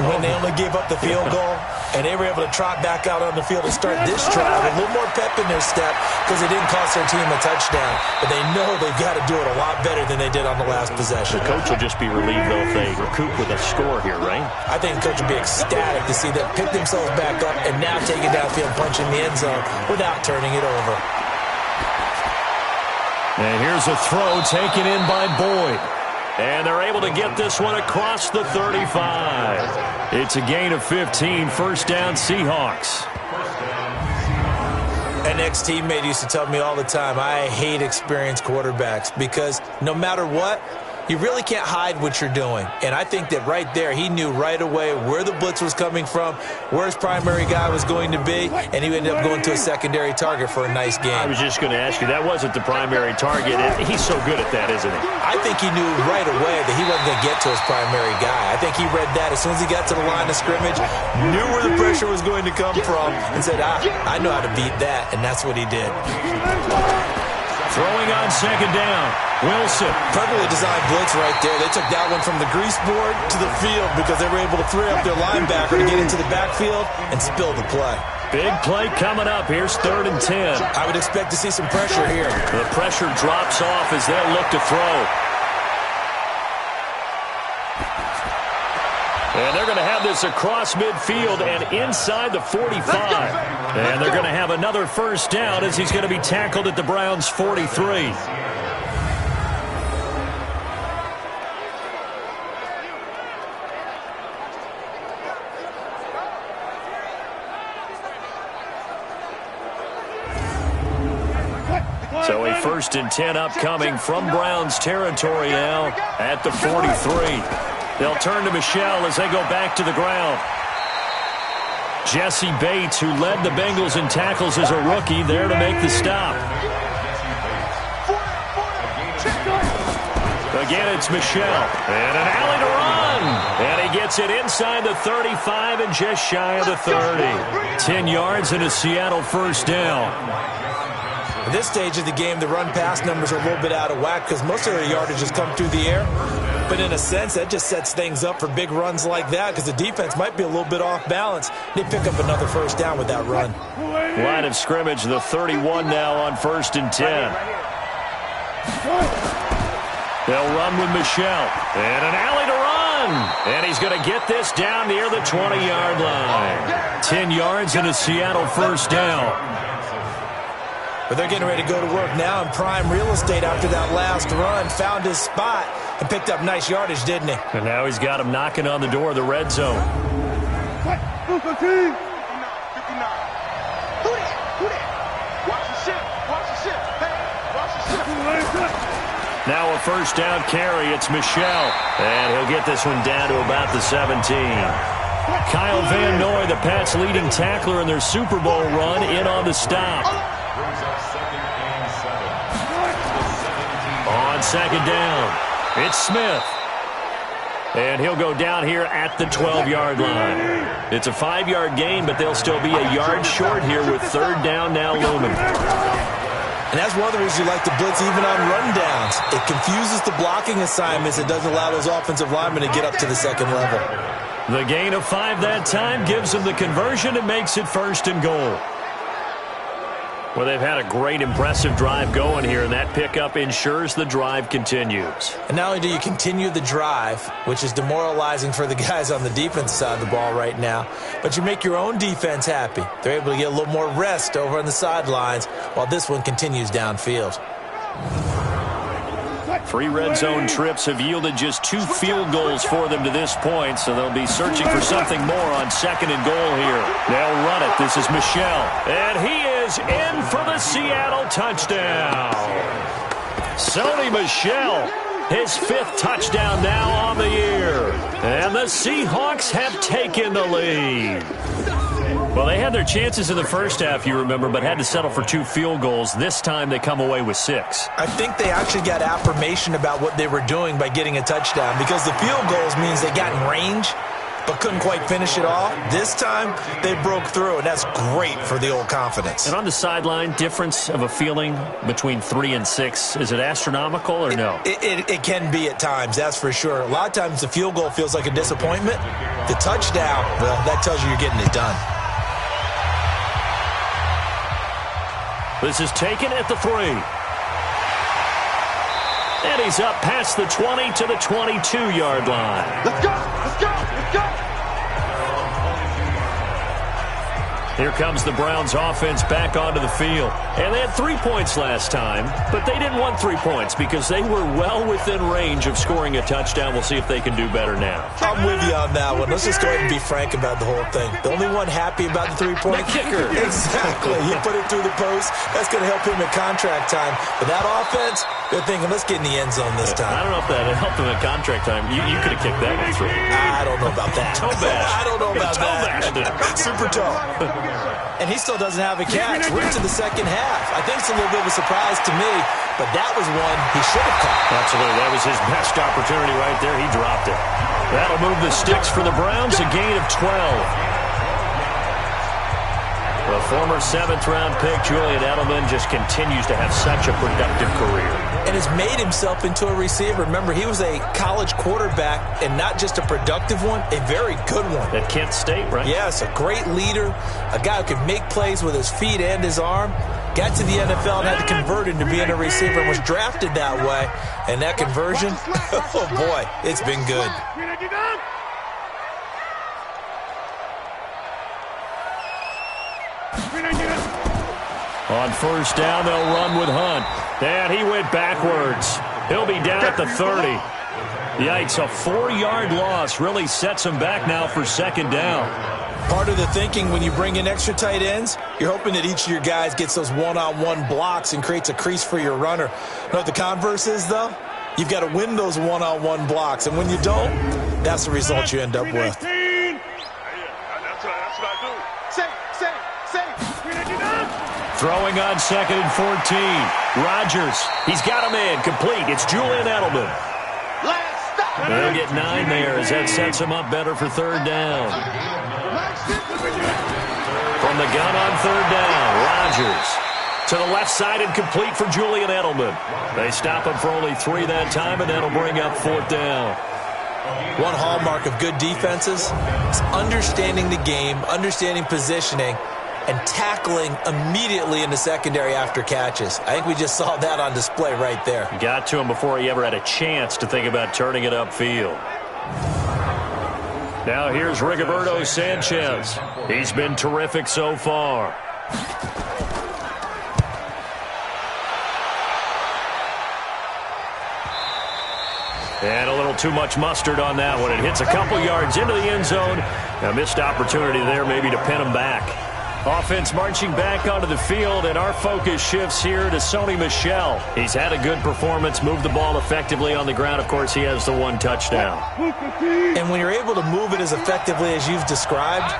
when they only gave up the field goal? And they were able to trot back out on the field and start this drive with a little more pep in their step because it didn't cost their team a touchdown. But they know they've got to do it a lot better than they did on the last possession. The coach will just be relieved, though, if they recoup with a score here, right? I think the coach will be ecstatic to see them pick themselves back up and now take it downfield, punching the end zone without turning it over. And here's a throw taken in by Boyd. And they're able to get this one across the 35. It's a gain of 15, first down Seahawks. An ex-teammate used to tell me all the time, I hate experienced quarterbacks because no matter what, you really can't hide what you're doing. And I think that right there, he knew right away where the blitz was coming from, where his primary guy was going to be, and he ended up going to a secondary target for a nice game. I was just going to ask you, that wasn't the primary target. He's so good at that, isn't he? I think he knew right away that he wasn't going to get to his primary guy. I think he read that as soon as he got to the line of scrimmage, knew where the pressure was going to come from, and said, I know how to beat that, and that's what he did. Throwing on second down, Wilson. Perfectly designed blitz right there. They took that one from the grease board to the field because they were able to free up their linebacker to get into the backfield and spill the play. Big play coming up. Here's 3rd and 10. I would expect to see some pressure here. The pressure drops off as they'll look to throw. And they're going to have this across midfield and inside the 45. And they're going to have another first down as he's going to be tackled at the Browns' 43. So a 1st and 10 upcoming from Browns territory now at the 43. They'll turn to Michel as they go back to the ground. Jesse Bates, who led the Bengals in tackles as a rookie, there to make the stop. Again, it's Michel. And an alley to run. And he gets it inside the 35 and just shy of the 30. 10 yards and a Seattle first down. At this stage of the game, the run-pass numbers are a little bit out of whack because most of their yardage has come through the air. But in a sense, that just sets things up for big runs like that because the defense might be a little bit off balance. They pick up another first down with that run. Line of scrimmage, the 31 now on 1st and 10. They'll run with Michel. And an alley to run. And he's going to get this down near the 20-yard line. 10 yards and a Seattle first down. But they're getting ready to go to work now in prime real estate after that last run. Found his spot and picked up nice yardage, didn't he? And now he's got him knocking on the door of the red zone. Now a first down carry. It's Michel. And he'll get this one down to about the 17. Kyle Van Noy, the Pats' leading tackler in their Super Bowl run, in on the stop. On second down, it's Smith. And he'll go down here at the 12-yard line. It's a 5-yard gain, but they'll still be a yard short here with 3rd down now looming. And that's one of the reasons you like to blitz even on rundowns. It confuses the blocking assignments. It doesn't allow those offensive linemen to get up to the second level. The gain of 5 that time gives them the conversion and makes it 1st and goal. Well, they've had a great, impressive drive going here, and that pickup ensures the drive continues. And not only do you continue the drive, which is demoralizing for the guys on the defense side of the ball right now, but you make your own defense happy. They're able to get a little more rest over on the sidelines while this one continues downfield. 3 red zone trips have yielded just 2 field goals for them to this point, so they'll be searching for something more on 2nd and goal here. They'll run it. This is Michel, and he is in for the Seattle touchdown. Sony Michel, his 5th touchdown now on the year, and the Seahawks have taken the lead. Well, they had their chances in the first half, you remember, but had to settle for 2 field goals. This time they come away with 6. I think they actually got affirmation about what they were doing by getting a touchdown, because the field goals means they got in range but couldn't quite finish it off. This time they broke through, and that's great for the old confidence. And on the sideline, difference of a feeling between 3 and 6, is it astronomical or no? It can be at times, that's for sure. A lot of times the field goal feels like a disappointment. The touchdown, well, that tells you you're getting it done. This is taken at the 3. And he's up past the 20 to the 22-yard line. Let's go! Let's go! Let's go! Here comes the Browns offense back onto the field. And they had 3 points last time, but they didn't want 3 points because they were well within range of scoring a touchdown. We'll see if they can do better now. I'm with you on that one. Let's just go ahead and be frank about the whole thing. The only one happy about the 3-point kicker. Exactly. He put it through the post. That's going to help him at contract time. But that offense, they're thinking, let's get in the end zone this time. I don't know if that helped him at contract time. You could have kicked that one through. I don't know about that. Toe bash. I don't know about that. Super toe. And he still doesn't have a catch. We're into the second half. I think it's a little bit of a surprise to me, but that was one he should have caught. Absolutely. That was his best opportunity right there. He dropped it. That'll move the sticks for the Browns, a gain of 12. The former 7th-round pick, Julian Edelman, just continues to have such a productive career. And has made himself into a receiver. Remember, he was a college quarterback, and not just a productive one, a very good one. At Kent State, right? Yes, a great leader, a guy who can make plays with his feet and his arm. Got to the NFL and had to convert into being a receiver and was drafted that way. And that conversion, oh boy, it's been good. On first down, they'll run with Hunt. And he went backwards. He'll be down at the 30. Yikes, a 4-yard loss really sets him back now for 2nd down. Part of the thinking when you bring in extra tight ends, you're hoping that each of your guys gets those one-on-one blocks and creates a crease for your runner. You know what the converse is, though? You've got to win those one-on-one blocks, and when you don't, that's the result you end up with. That's what I do. Throwing on 2nd and 14. Rodgers, he's got him in. Complete. It's Julian Edelman. They'll get 9 there as that sets him up better for 3rd down. From the gun on 3rd down, Rodgers to the left side and complete for Julian Edelman. They stop him for only 3 that time, and that'll bring up 4th down. One hallmark of good defenses is understanding the game, understanding positioning, and tackling immediately in the secondary after catches. I think we just saw that on display right there. Got to him before he ever had a chance to think about turning it upfield. Now here's Rigoberto Sanchez. He's been terrific so far. And a little too much mustard on that one. It hits a couple yards into the end zone. A missed opportunity there maybe to pin him back. Offense marching back onto the field, and our focus shifts here to Sony Michel. He's had a good performance, moved the ball effectively on the ground. Of course, he has the 1 touchdown. And when you're able to move it as effectively as you've described,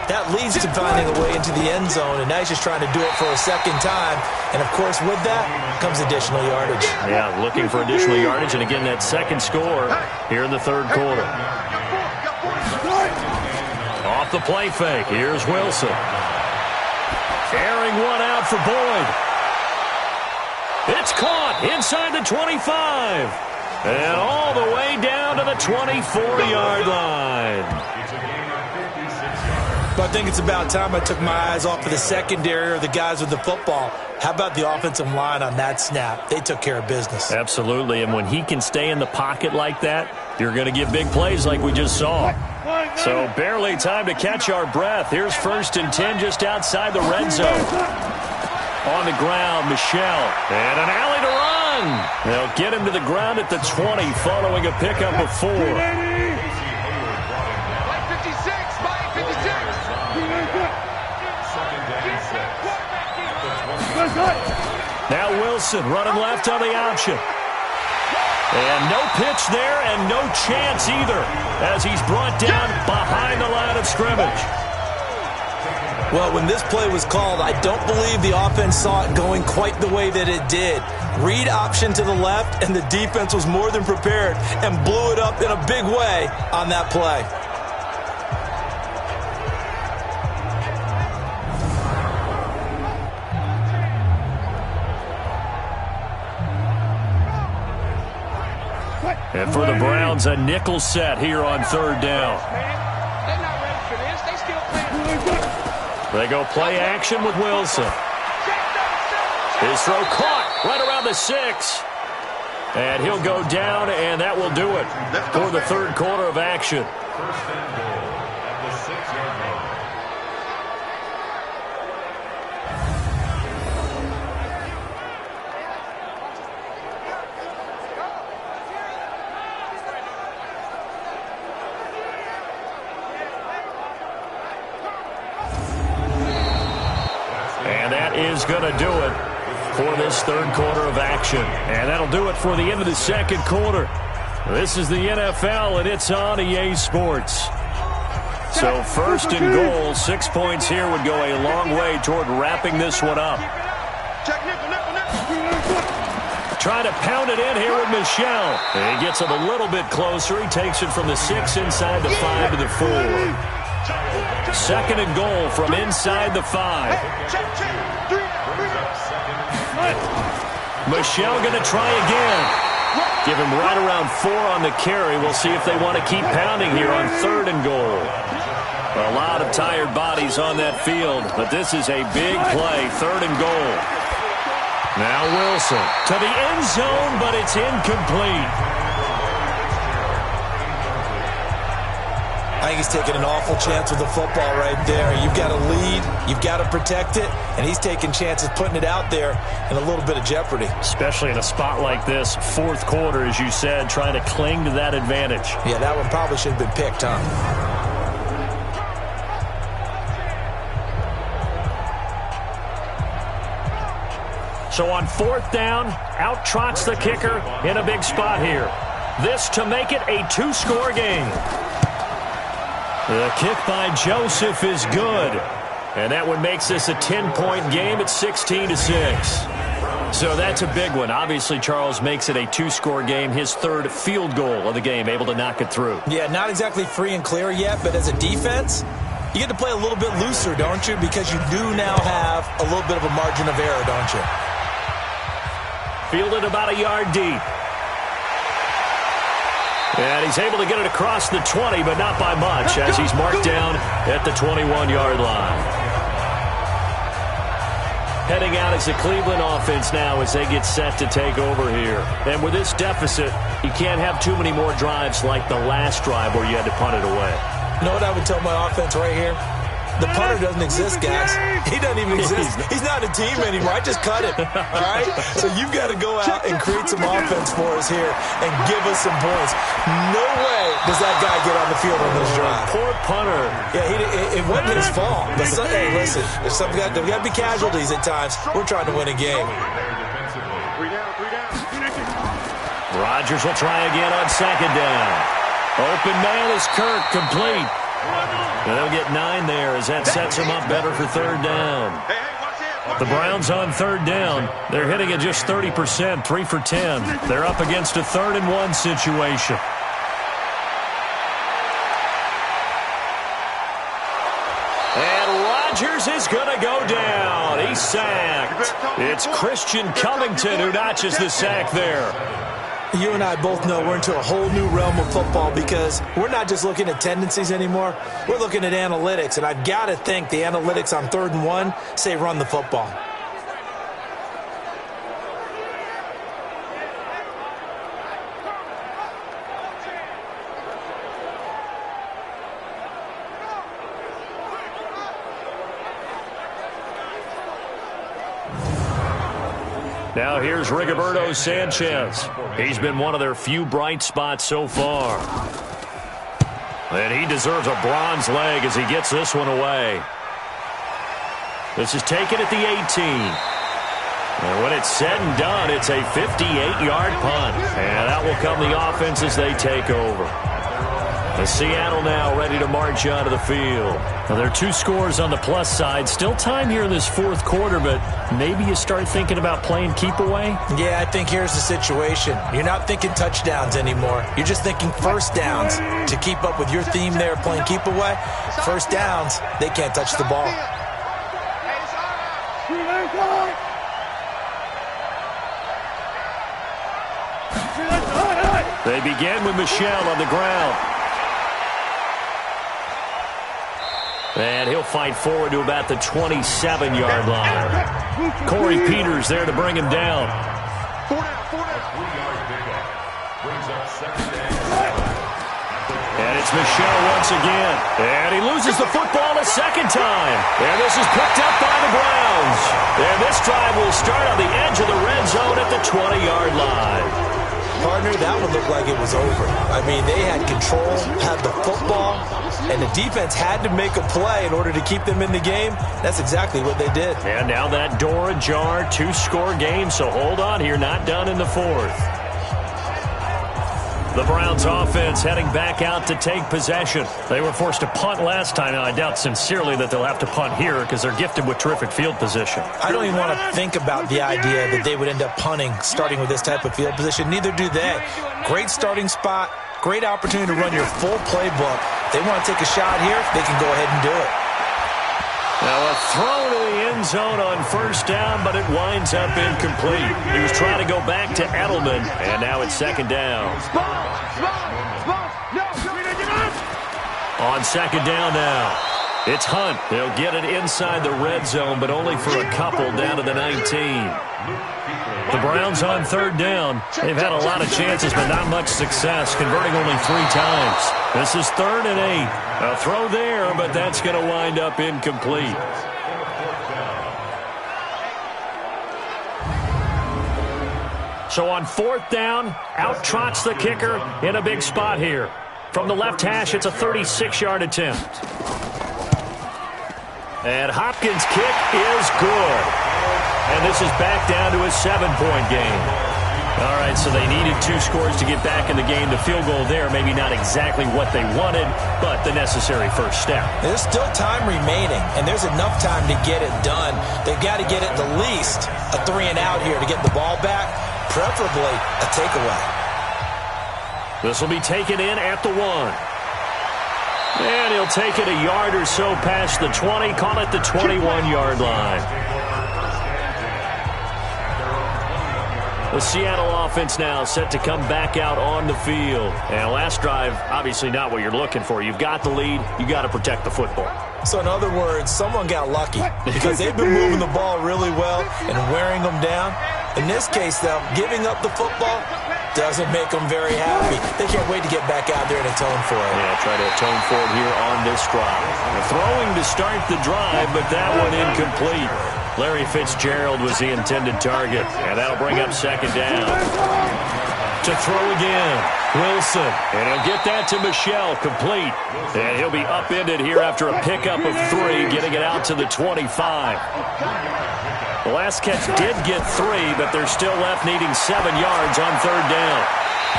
that leads to finding a way into the end zone, and now he's just trying to do it for a 2nd time. And, of course, with that comes additional yardage. Yeah, looking for additional yardage, and again, that 2nd score here in the 3rd quarter. Off the play fake, here's Wilson. Airing one out for Boyd. It's caught inside the 25. And all the way down to the 24-yard line. But I think it's about time I took my eyes off of the secondary or the guys with the football. How about the offensive line on that snap? They took care of business. Absolutely, and when he can stay in the pocket like that, you're going to get big plays like we just saw. So barely time to catch our breath. Here's 1st and 10 just outside the red zone. On the ground, Michel. And an alley to run. They'll get him to the ground at the 20 following a pickup of 4. Now Wilson running left on the option. And no pitch there and no chance either as he's brought down behind the line of scrimmage. Well, when this play was called, I don't believe the offense saw it going quite the way that it did. Read option to the left, and the defense was more than prepared and blew it up in a big way on that play. And for the Browns, a nickel set here on third down. They're not ready for this. They still playing. They go play action with Wilson. His throw caught right around the 6. And he'll go down, and that will do it for the third quarter of action. First and goal at the 6-yard line. And that is going to do it for this third quarter of action. And that'll do it for the end of the second quarter. This is the NFL, and it's on EA Sports. So first and goal, 6 points here would go a long way toward wrapping this one up. Trying to pound it in here with Michel. He gets it a little bit closer. He takes it from the 6 inside the 5 to the 4. Second and goal from inside the 5. Michel going to try again. Give him right around 4 on the carry. We'll see if they want to keep pounding here on third and goal. A lot of tired bodies on that field, but this is a big play, third and goal. Now Wilson to the end zone, but it's incomplete. I think he's taking an awful chance with the football right there. You've got to lead, you've got to protect it, and he's taking chances putting it out there in a little bit of jeopardy. Especially in a spot like this, fourth quarter, as you said, trying to cling to that advantage. Yeah, that one probably should have been picked, huh? So on fourth down, out trots the kicker in a big spot here. This to make it a 2-score game. The kick by Joseph is good. And that one makes this a 10-point game at 16-6. So that's a big one. Obviously, Charles makes it a 2-score game. His third field goal of the game, able to knock it through. Yeah, not exactly free and clear yet, but as a defense, you get to play a little bit looser, don't you? Because you do now have a little bit of a margin of error, don't you? Fielded about a yard deep. And he's able to get it across the 20, but not by much, as he's marked down at the 21-yard line. Heading out is the Cleveland offense now as they get set to take over here. And with this deficit, you can't have too many more drives like the last drive where you had to punt it away. You know what I would tell my offense right here? The punter doesn't exist, guys. He doesn't even exist. He's not a team anymore. I just cut him. All right? So you've got to go out and create some offense for us here and give us some points. No way does that guy get on the field on this drive. Poor punter. Yeah, it wasn't his fault. But hey, listen, there's got to be casualties at times. We're trying to win a game. Rodgers will try again on second down. Open man is Kirk, complete. And they'll get 9 there as that sets them up better for third down. The Browns on third down. They're hitting at just 30%, 3 for 10. They're up against a 3rd and 1 situation. And Rodgers is going to go down. He's sacked. It's Christian Covington who notches the sack there. You and I both know we're into a whole new realm of football because we're not just looking at tendencies anymore. We're looking at analytics, and I've got to think the analytics on 3rd and 1 say run the football. Now here's Rigoberto Sanchez. He's been one of their few bright spots so far. And he deserves a bronze leg as he gets this one away. This is taken at the 18. And when it's said and done, it's a 58-yard punt. And that will come the offense as they take over. The Seattle now ready to march onto the field. Now, there are 2 scores on the plus side. Still time here in this fourth quarter, but maybe you start thinking about playing keep away? Yeah, I think here's the situation. You're not thinking touchdowns anymore. You're just thinking first downs. To keep up with your theme there playing keep away, first downs, they can't touch the ball. They begin with Michel on the ground. And he'll fight forward to about the 27-yard line. Corey Peters there to bring him down. And it's Michel once again. And he loses the football a second time. And this is picked up by the Browns. And this drive will start on the edge of the red zone at the 20-yard line. Partner, that one looked like it was over. I mean, they had control, had the football, and the defense had to make a play in order to keep them in the game. That's exactly what they did. And now that door ajar, 2-score game, so hold on here, not done in the fourth. The Browns offense heading back out to take possession. They were forced to punt last time. Now, I doubt sincerely that they'll have to punt here because they're gifted with terrific field position. I don't even want to think about the idea that they would end up punting starting with this type of field position. Neither do they. Great starting spot, great opportunity to run your full playbook. If they want to take a shot here, they can go ahead and do it. Now a throw to the end zone on first down, but it winds up incomplete. He was trying to go back to Edelman, and now it's second down. On second down now, it's Hunt. He'll get it inside the red zone, but only for a couple down to the 19. The Browns on third down. They've had a lot of chances, but not much success, converting only 3 times. This is 3rd and 8. A throw there, but that's going to wind up incomplete. So on 4th down, out trots the kicker in a big spot here. From the left hash, it's a 36-yard attempt. And Hopkins' kick is good. And this is back down to a 7-point game. All right, so they needed 2 scores to get back in the game. The field goal there, maybe not exactly what they wanted, but the necessary first step. There's still time remaining, and there's enough time to get it done. They've got to get at the least a 3-and-out here to get the ball back, preferably a takeaway. This will be taken in at the 1. And he'll take it a yard or so past the 20, call it the 21-yard line. The Seattle offense now set to come back out on the field. And last drive, obviously not what you're looking for. You've got the lead. You've got to protect the football. So in other words, someone got lucky because they've been moving the ball really well and wearing them down. In this case, though, giving up the football doesn't make them very happy. They can't wait to get back out there and atone for it. Yeah, try to atone for it here on this drive. Throwing to start the drive, but that one incomplete. Larry Fitzgerald was the intended target, and that'll bring up second down. To throw again, Wilson, and he'll get that to Michel, complete. And he'll be upended here after a pickup of 3, getting it out to the 25. The last catch did get 3, but they're still left needing 7 yards on third down.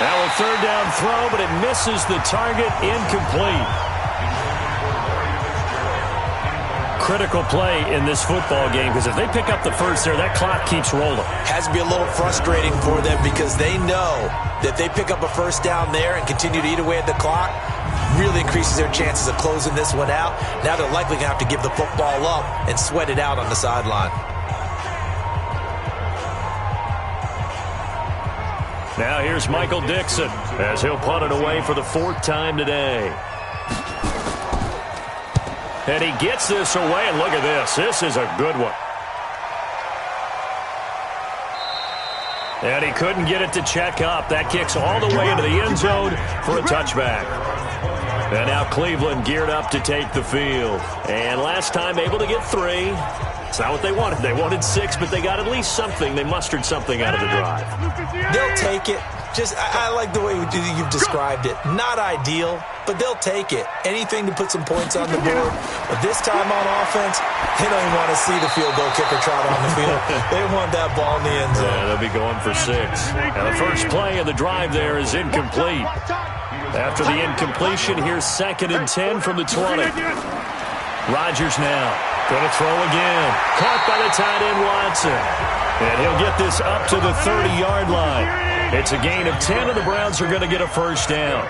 Now a third down throw, but it misses the target, incomplete. Critical play in this football game because if they pick up the first there, that clock keeps rolling. Has to be a little frustrating for them because they know that they pick up a first down there and continue to eat away at the clock, really increases their chances of closing this one out. Now they're likely going to have to give the football up and sweat it out on the sideline. Now here's Michael Dixon as he'll punt it away for the 4th time today. And he gets this away, and look at this. This is a good one. And he couldn't get it to check up. That kicks all the way into the end zone for a touchback. And now Cleveland geared up to take the field. And last time able to get 3. It's not what they wanted. They wanted 6, but they got at least something. They mustered something out of the drive. They'll take it. I like the way you've described it. Not ideal, but they'll take it. Anything to put some points on the board. But this time on offense, they don't even want to see the field goal kicker trot on the field. They want that ball in the end zone. Yeah, they'll be going for 6. And the first play of the drive there is incomplete. After the incompletion, here's 2nd and 10 from the 20. Rodgers now going to throw again. Caught by the tight end Watson. And he'll get this up to the 30-yard line. It's a gain of 10, and the Browns are going to get a first down.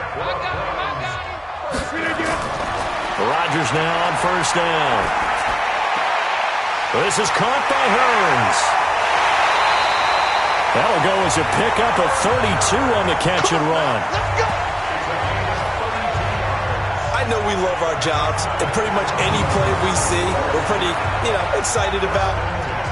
Rodgers now on first down. This is caught by Hearns. That'll go as a pickup of 32 on the catch and run. I know we love our jobs, and pretty much any play we see, we're pretty, excited about.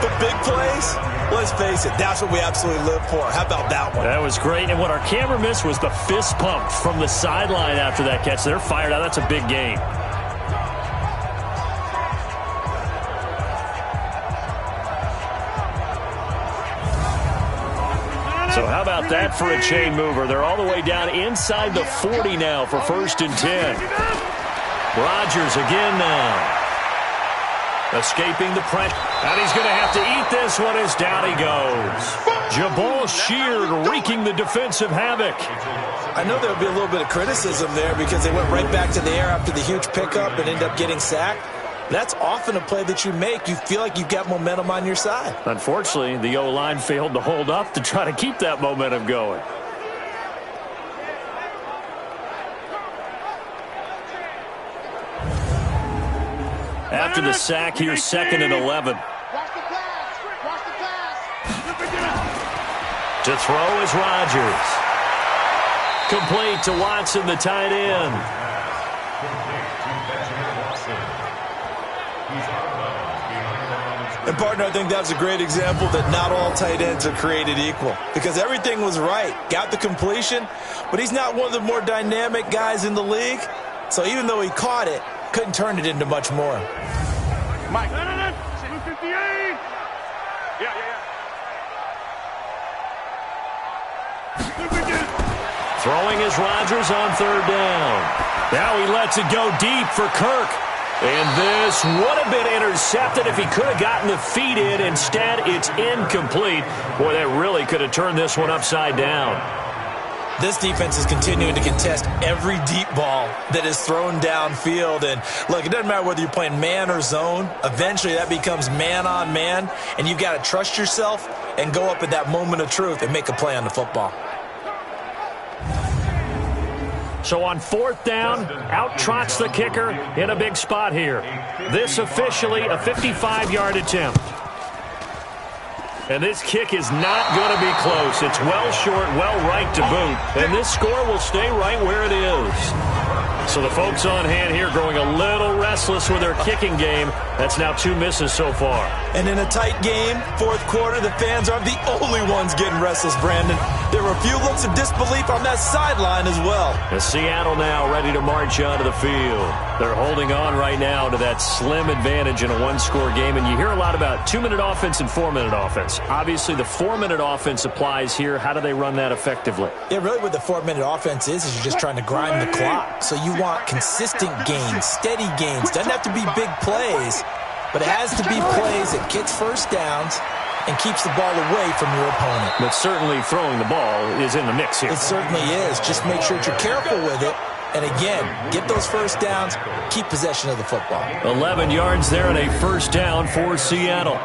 But big plays, let's face it, that's what we absolutely live for. How about that one? That was great, and what our camera missed was the fist pump from the sideline after that catch. They're fired out. That's a big gain. So how about that for a chain mover? They're all the way down inside the 40 now for 1st and 10. Rodgers again now. Escaping the pressure. And he's going to have to eat this one as down he goes. Jabal Sheard wreaking the defensive havoc. I know there'll be a little bit of criticism there because they went right back to the air after the huge pickup and ended up getting sacked. That's often a play that you make. You feel like you've got momentum on your side. Unfortunately, the O-line failed to hold up to try to keep that momentum going. After the sack, here's 2nd and 11. To throw is Rodgers. Complete to Watson, the tight end. And, partner, I think that's a great example that not all tight ends are created equal because everything was right. Got the completion, but he's not one of the more dynamic guys in the league. So even though he caught it, couldn't turn it into much more. Mike. Throwing is Rodgers on 3rd down. Now he lets it go deep for Kirk. And this would have been intercepted if he could have gotten the feet in. Instead, it's incomplete. Boy, that really could have turned this one upside down. This defense is continuing to contest every deep ball that is thrown downfield. And, look, it doesn't matter whether you're playing man or zone. Eventually, that becomes man on man. And you've got to trust yourself and go up at that moment of truth and make a play on the football. So on 4th down, out trots the kicker in a big spot here. This officially a 55-yard attempt. And this kick is not going to be close. It's well short, well right to boot. And this score will stay right where it is. So the folks on hand here growing a little restless with their kicking game. That's now 2 misses so far. And in a tight game, 4th quarter, the fans aren't the only ones getting restless, Brandon. There were a few looks of disbelief on that sideline as well. And Seattle now ready to march onto the field. They're holding on right now to that slim advantage in a 1-score game. And you hear a lot about 2-minute offense and 4-minute offense. Obviously, the 4-minute offense applies here. How do they run that effectively? Yeah, really what the 4-minute offense is you're just trying to grind the clock. So you want consistent gains, steady gains. Doesn't have to be big plays, but it has to be plays that gets first downs and keeps the ball away from your opponent. But certainly throwing the ball is in the mix here. It certainly is. Just make sure that you're careful with it. And again, get those first downs, keep possession of the football. 11 yards there and a first down for Seattle.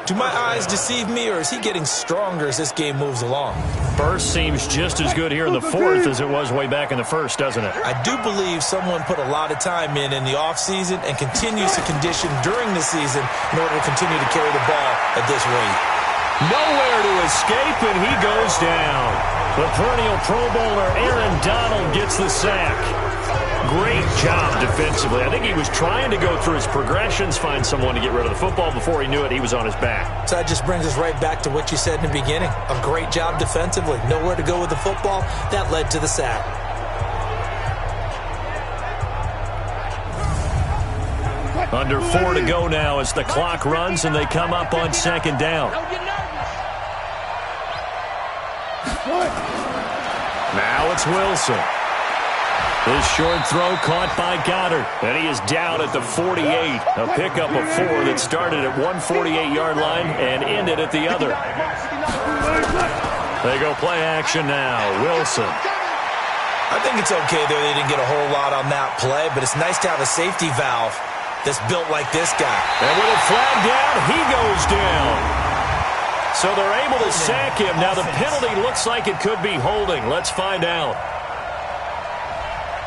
Do my eyes deceive me, or is he getting stronger as this game moves along? Burst seems just as good here in the 4th as it was way back in the 1st, doesn't it? I do believe someone put a lot of time in the offseason and continues to condition during the season in order to continue to carry the ball at this rate. Nowhere to escape, and he goes down. The perennial Pro Bowler Aaron Donald gets the sack. Great job defensively. I think he was trying to go through his progressions, find someone to get rid of the football. Before he knew it, he was on his back. So that just brings us right back to what you said in the beginning. A great job defensively. Nowhere to go with the football. That led to the sack. Under 4 to go now as the clock runs and they come up on second down. Now it's Wilson. His short throw caught by Goddard. And he is down at the 48. A pickup of 4 that started at 148-yard line and ended at the other. They go play action now. Wilson. I think it's okay there they didn't get a whole lot on that play, but it's nice to have a safety valve that's built like this guy. And with it flagged down, he goes down. So they're able to sack him. Now the penalty looks like it could be holding. Let's find out.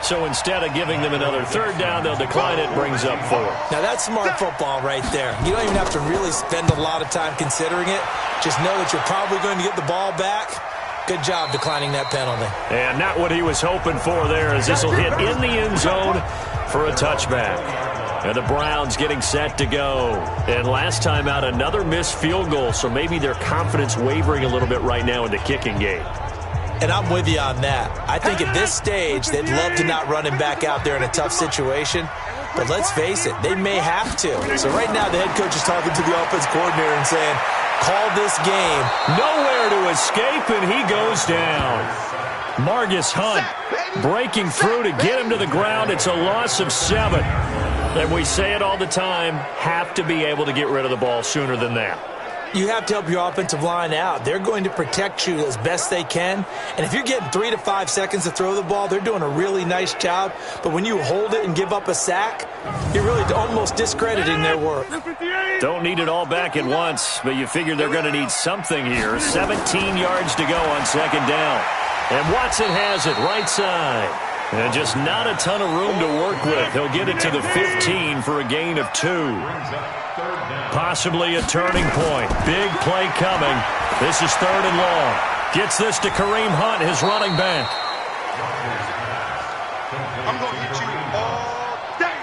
So instead of giving them another third down, they'll decline it, brings up 4. Now that's smart football right there. You don't even have to really spend a lot of time considering it. Just know that you're probably going to get the ball back. Good job declining that penalty. And not what he was hoping for there, as this will hit in the end zone for a touchback. And the Browns getting set to go. And last time out, another missed field goal, so maybe their confidence wavering a little bit right now in the kicking game. And I'm with you on that. I think at this stage, they'd love to not run him back out there in a tough situation. But let's face it, they may have to. So right now, the head coach is talking to the offense coordinator and saying, call this game. Nowhere to escape, and he goes down. Margus Hunt breaking through to get him to the ground. It's a loss of 7. And we say it all the time, have to be able to get rid of the ball sooner than that. You have to help your offensive line out. They're going to protect you as best they can. And if you're getting 3 to 5 seconds to throw the ball, they're doing a really nice job. But when you hold it and give up a sack, you're really almost discrediting their work. Don't need it all back at once, but you figure they're going to need something here. 17 yards to go on second down. And Watson has it right side. And just not a ton of room to work with. He'll get it to the 15 for a gain of 2. Possibly a turning point. Big play coming. This is 3rd and long. Gets this to Kareem Hunt, his running back. I'm going to hit you all day,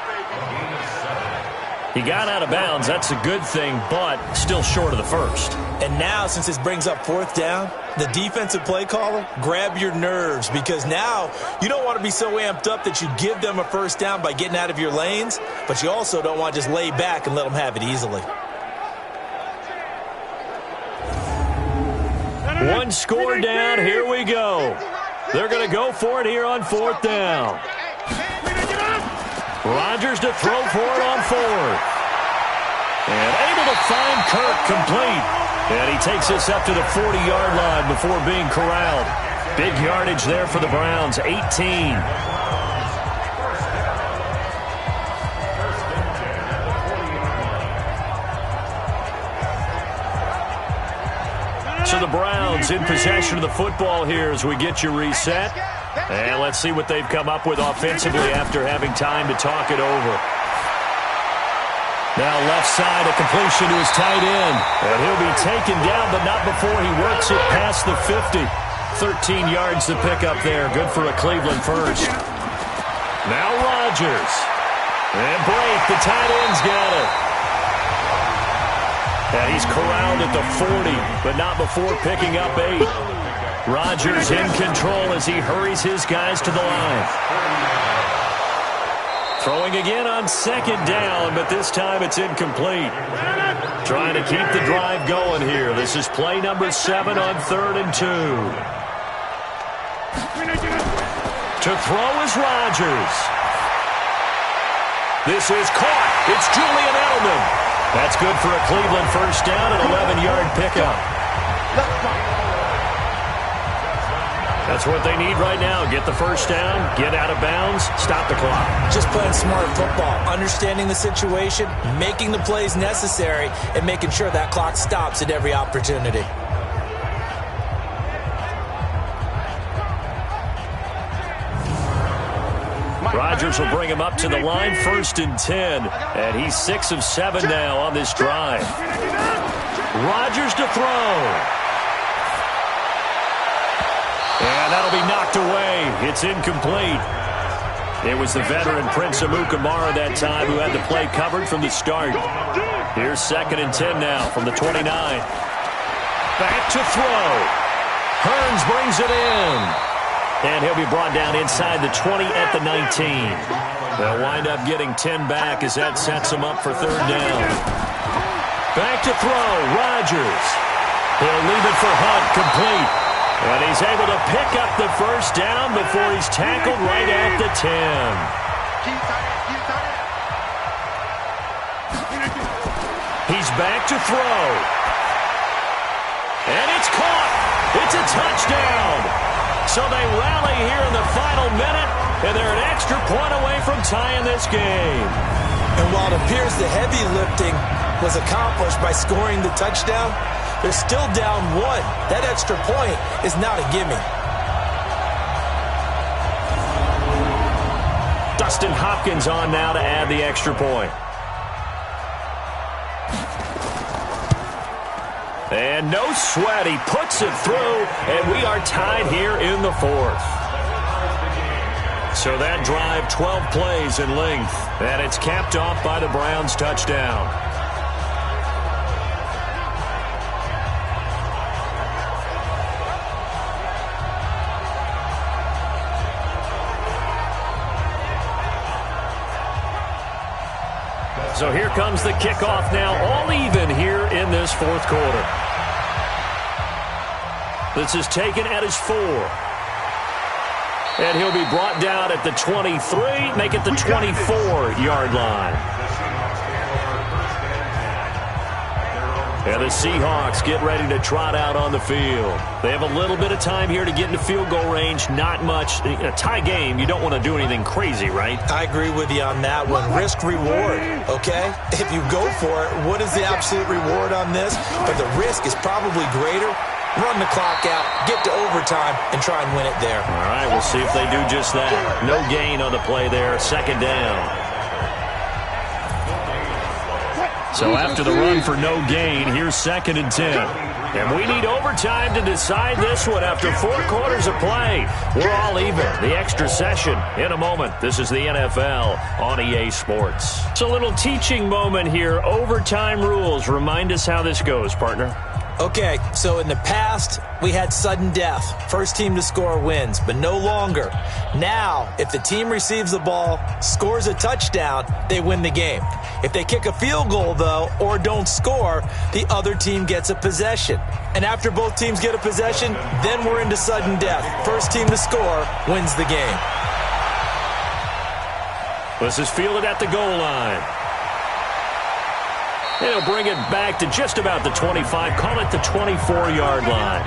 baby. He got out of bounds. That's a good thing, but still short of the first. And now, since this brings up 4th down, the defensive play caller, grab your nerves, because now you don't want to be so amped up that you give them a first down by getting out of your lanes, but you also don't want to just lay back and let them have it easily. One score down. Here we go. They're going to go for it here on 4th down. Rodgers to throw for it on 4th. And able to find Kirk complete. And he takes this up to the 40-yard line before being corralled. Big yardage there for the Browns, 18. So the Browns in possession of the football here as we get you reset. And let's see what they've come up with offensively after having time to talk it over. Now left side, a completion to his tight end. And he'll be taken down, but not before he works it past the 50. 13 yards to pick up there. Good for a Cleveland first. Now Rodgers. And Blake, the tight end's got it. And he's corralled at the 40, but not before picking up 8. Rodgers in control as he hurries his guys to the line. Throwing again on second down, but this time it's incomplete. Trying to keep the drive going here. This is play number 7 on 3rd and 2. To throw is Rodgers. This is caught. It's Julian Edelman. That's good for a Cleveland first down and 11-yard pickup. That's what they need right now. Get the first down, get out of bounds, stop the clock. Just playing smart football, understanding the situation, making the plays necessary, and making sure that clock stops at every opportunity. Rodgers will bring him up to the line, 1st and 10. And he's 6 of 7 now on this drive. Rodgers to throw. And that'll be knocked away. It's incomplete. It was the veteran Prince Amukamara that time who had the play covered from the start. Here's 2nd and 10 now from the 29. Back to throw. Hearns brings it in. And he'll be brought down inside the 20 at the 19. They'll wind up getting 10 back as that sets them up for third down. Back to throw, Rodgers. He'll leave it for Hunt, complete. And he's able to pick up the first down before he's tackled right at the 10. He's back to throw. And it's caught. It's a touchdown. So they rally here in the final minute, and they're an extra point away from tying this game. And while it appears the heavy lifting was accomplished by scoring the touchdown, they're still down one. That extra point is not a gimme. Dustin Hopkins on now to add the extra point. And no sweat, he puts it through, and we are tied here in the fourth. So that drive, 12 plays in length, and it's capped off by the Browns' touchdown. So here comes the kickoff now, all even here in this fourth quarter. This is taken at his 4. And he'll be brought down at the 23, make it the 24-yard line. And the Seahawks get ready to trot out on the field. They have a little bit of time here to get into field goal range, not much. In a tie game, you don't want to do anything crazy, right? I agree with you on that one. Risk-reward, okay? If you go for it, what is the absolute reward on this? But the risk is probably greater. Run the clock out, get to overtime, and try and win it there. All right, we'll see if they do just that. No gain on the play there, second down. So after the run for no gain, here's 2nd and 10. And we need overtime to decide this one after 4 quarters of play. We're all even. The extra session in a moment. This is the NFL on EA Sports. It's a little teaching moment here. Overtime rules. Remind us how this goes, partner. Okay, so in the past, we had sudden death. First team to score wins, but no longer. Now, if the team receives the ball, scores a touchdown, they win the game. If they kick a field goal, though, or don't score, the other team gets a possession. And after both teams get a possession, then we're into sudden death. First team to score wins the game. This is fielded at the goal line. He'll bring it back to just about the 25. Call it the 24-yard line.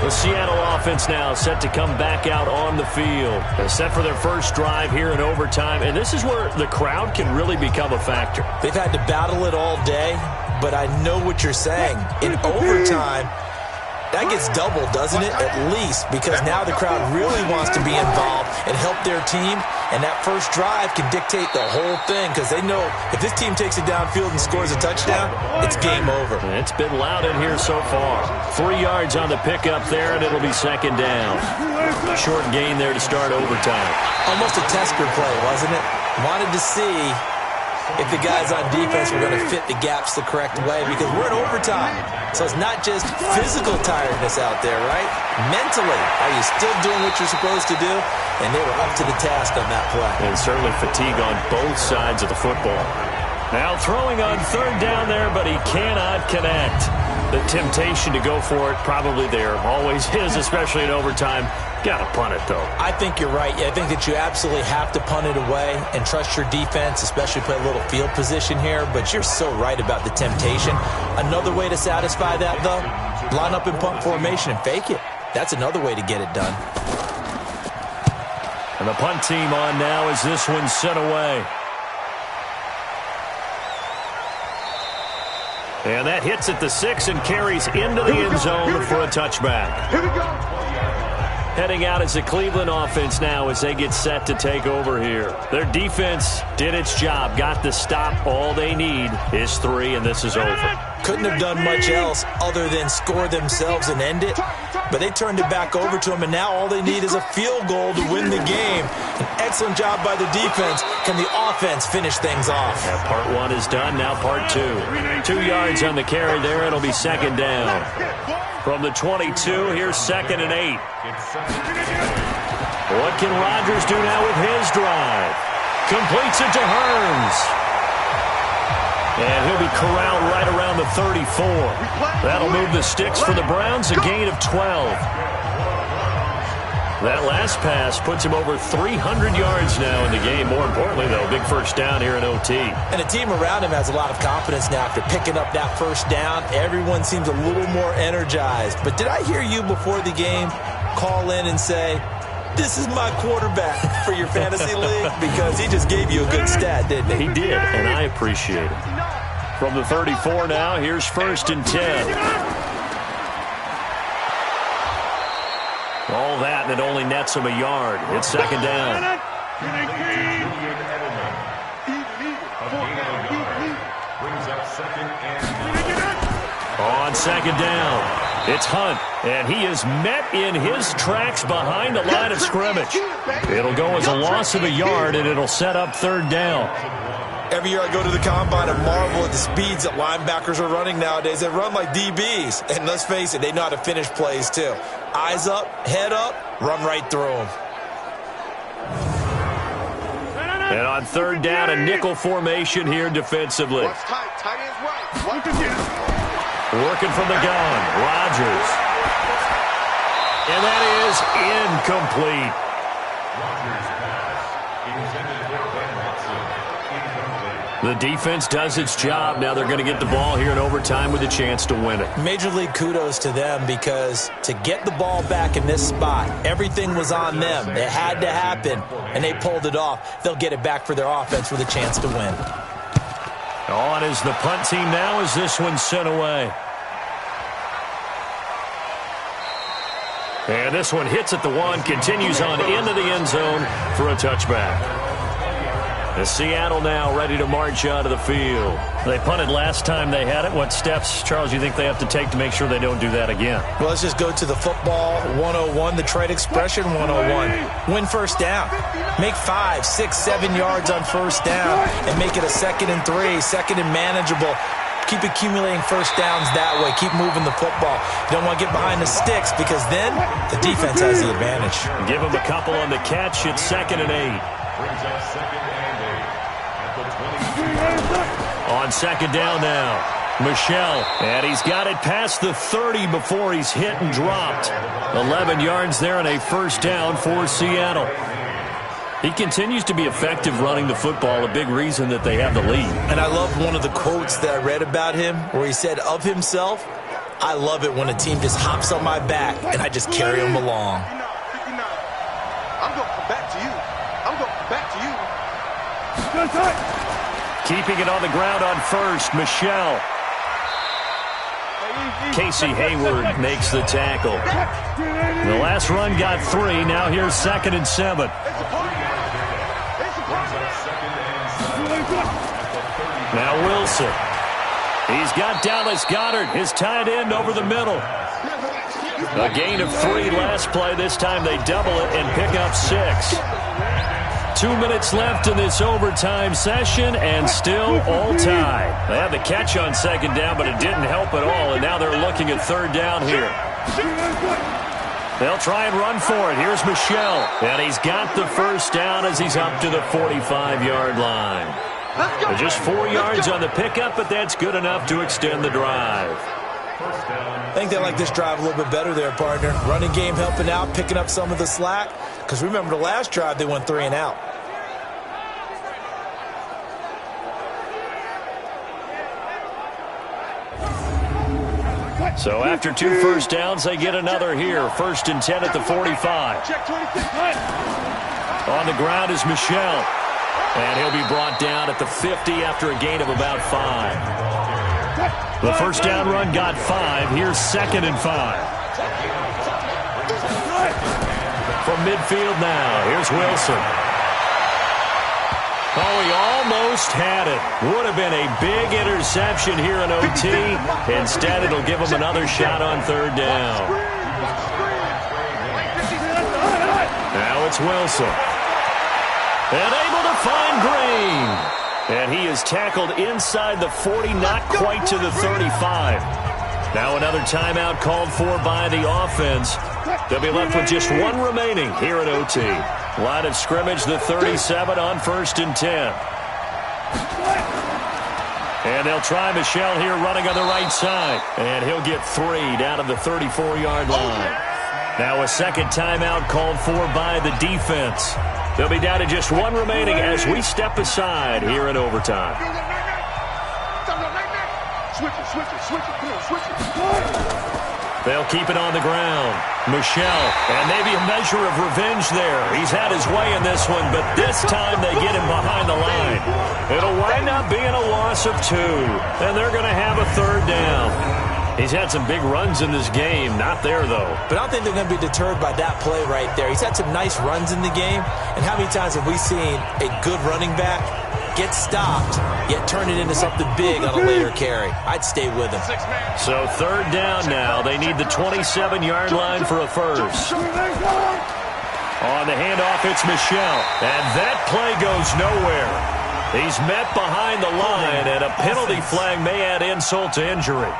The Seattle offense now set to come back out on the field. They're set for their first drive here in overtime, and this is where the crowd can really become a factor. They've had to battle it all day, but I know what you're saying. In overtime, that gets doubled, doesn't it? At least, because now the crowd really wants to be involved and help their team, and that first drive can dictate the whole thing because they know if this team takes it downfield and scores a touchdown, it's game over. It's been loud in here so far. 3 yards on the pickup there, and it'll be second down. Short gain there to start overtime. Almost a tester play, wasn't it? Wanted to see if the guys on defense were going to fit the gaps the correct way because we're in overtime. So it's not just physical tiredness out there, right? Mentally, are you still doing what you're supposed to do? And they were up to the task on that play. And certainly fatigue on both sides of the football. Now throwing on third down there, but he cannot connect. The temptation to go for it probably there. Always is, especially in overtime. Got to punt it, though. I think you're right. I think that you absolutely have to punt it away and trust your defense, especially play a little field position here. But you're so right about the temptation. Another way to satisfy that, though, line up in punt formation and fake it. That's another way to get it done. And the punt team on now as this one's sent away. And that hits at the 6 and carries into the end zone for a touchback. Here we go. Heading out as the Cleveland offense now as they get set to take over here. Their defense did its job, got the stop. All they need is 3, and this is over. Couldn't have done much else other than score themselves and end it. But they turned it back over to them, and now all they need is a field goal to win the game. An excellent job by the defense. Can the offense finish things off? Yeah, part 1 is done, now part 2. 2 yards on the carry there. It'll be second down. From the 22, here's 2nd and 8. What can Rodgers do now with his drive? Completes it to Hearns. And he'll be corralled right around the 34. That'll move the sticks for the Browns, a gain of 12. That last pass puts him over 300 yards now in the game. More importantly, though, big first down here in OT. And the team around him has a lot of confidence now after picking up that first down. Everyone seems a little more energized. But did I hear you before the game call in and say, this is my quarterback for your fantasy league? Because he just gave you a good stat, didn't he? He did, and I appreciate it. From the 34 now, here's 1st and 10. All that, and it only nets him a yard. It's 2nd down. On 2nd down, it's Hunt, and he is met in his tracks behind the line of scrimmage. It'll go as a loss of a yard, and it'll set up 3rd down. Every year I go to the combine and marvel at the speeds that linebackers are running nowadays. They run like DBs. And let's face it, they know how to finish plays too. Eyes up, head up, run right through them. And on 3rd down, a nickel formation here defensively. Watch tight. Tight ends right. Watch Working from the gun, Rodgers. And that is incomplete. The defense does its job. Now they're going to get the ball here in overtime with a chance to win it. Major league kudos to them, because to get the ball back in this spot, everything was on them. It had to happen, and they pulled it off. They'll get it back for their offense with a chance to win. On is the punt team now as this one's sent away. And this one hits at the 1, continues on into the end zone for a touchback. And Seattle now ready to march out of the field. They punted last time they had it. What steps, Charles, you think they have to take to make sure they don't do that again? Well, let's just go to the football 101, the trade expression 101. Win first down. Make 5, 6, 7 yards on first down and make it a 2nd and 3, 2nd and manageable. Keep accumulating first downs that way. Keep moving the football. You don't want to get behind the sticks, because then the defense has the advantage. Give them a couple on the catch. It's 2nd and 8. On 2nd down now, Michel, and he's got it past the 30 before he's hit and dropped. 11 yards there and a first down for Seattle. He continues to be effective running the football, a big reason that they have the lead. And I love one of the quotes that I read about him where he said of himself, I love it when a team just hops on my back and I just carry them along. I'm going to come back to you. I'm going to come back to you. Keeping it on the ground on first, Michel. Casey Hayward makes the tackle. The last run got 3. Now here's 2nd and 7. Now Wilson. He's got Dallas Goedert, his tight end, over the middle. A gain of 3 last play. This time they double it and pick up 6. 2 minutes left in this overtime session, and still all tied. They had the catch on 2nd down, but it didn't help at all, and now they're looking at 3rd down here. They'll try and run for it. Here's Michel, and he's got the first down as he's up to the 45-yard line. Just 4 yards on the pickup, but that's good enough to extend the drive. I think they like this drive a little bit better there, partner. Running game helping out, picking up some of the slack. Because remember, the last drive, they went 3 and out. So after 2 first downs, they get another here. 1st and 10 at the 45. On the ground is Michel. And he'll be brought down at the 50 after a gain of about 5. The first down run got 5. Here's 2nd and 5. From midfield now, here's Wilson. Oh, he almost had it. Would have been a big interception here in OT. Instead, it'll give him another shot on 3rd down. Now it's Wilson. And able to find Green. And he is tackled inside the 40, not quite to the 35. Now another timeout called for by the offense. They'll be left with just one remaining here at OT. Line of scrimmage, the 37 on 1st and 10. And they'll try Michel here running on the right side. And he'll get 3 down to the 34-yard line. Now a second timeout called for by the defense. They'll be down to just one remaining as we step aside here in overtime. They'll keep it on the ground. Michel, and maybe a measure of revenge there. He's had his way in this one, but this time they get him behind the line. It'll wind up being a loss of 2, and they're going to have a 3rd down. He's had some big runs in this game. Not there, though. But I don't think they're going to be deterred by that play right there. He's had some nice runs in the game. And how many times have we seen a good running back get stopped, yet turn it into something big on a later carry? I'd stay with him. So 3rd down now. They need the 27-yard line for a first. On the handoff, it's Michel. And that play goes nowhere. He's met behind the line, and a penalty flag may add insult to injury.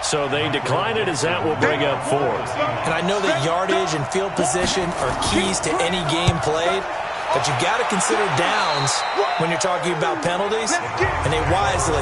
So they decline it as that will bring up 4th. And I know that yardage and field position are keys to any game played, but you've got to consider downs when you're talking about penalties, and they wisely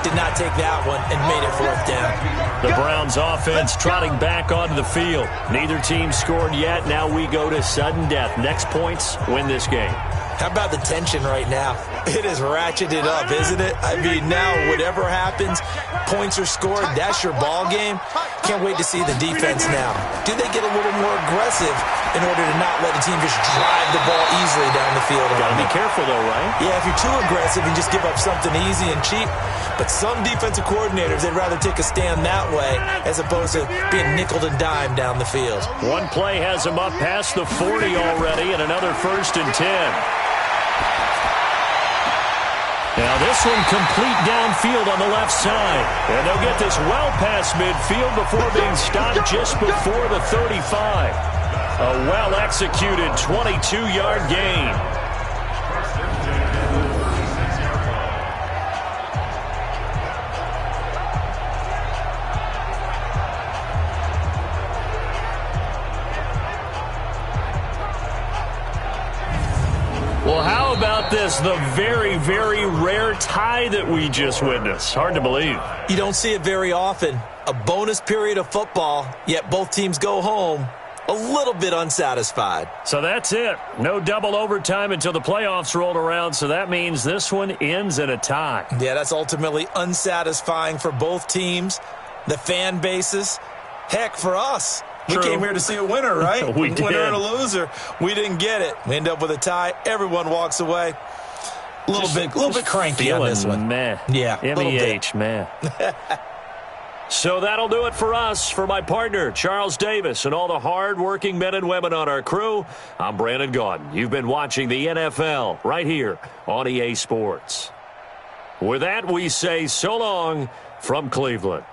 did not take that one and made it 4th down. The Browns offense trotting back onto the field. Neither team scored yet. Now we go to sudden death. Next points win this game. How about the tension right now? It is ratcheted up, isn't it? I mean, now whatever happens, points are scored, that's your ball game. Can't wait to see the defense now. Do they get a little more aggressive in order to not let the team just drive the ball easily down the field? Got to be careful, though, right? Yeah, if you're too aggressive and just give up something easy and cheap. But some defensive coordinators, they'd rather take a stand that way as opposed to being nickeled and dimed down the field. One play has them up past the 40 already, and another 1st and 10. Now this one complete downfield on the left side. And they'll get this well past midfield before being stopped just before the 35. A well-executed 22-yard gain. Well, how about this? The very, very rare tie that we just witnessed. Hard to believe. You don't see it very often. A bonus period of football, yet both teams go home a little bit unsatisfied. So that's it. No double overtime until the playoffs rolled around, so that means this one ends in a tie. Yeah, that's ultimately unsatisfying for both teams, the fan bases. Heck, for us. True. We came here to see a winner, right? We did. Winner and a loser. We didn't get it. We end up with a tie. Everyone walks away. A little bit cranky on this one. Meh. Yeah, M-E-H, meh. So that'll do it for us. For my partner, Charles Davis, and all the hard-working men and women on our crew, I'm Brandon Gaudin. You've been watching the NFL right here on EA Sports. With that, we say so long from Cleveland.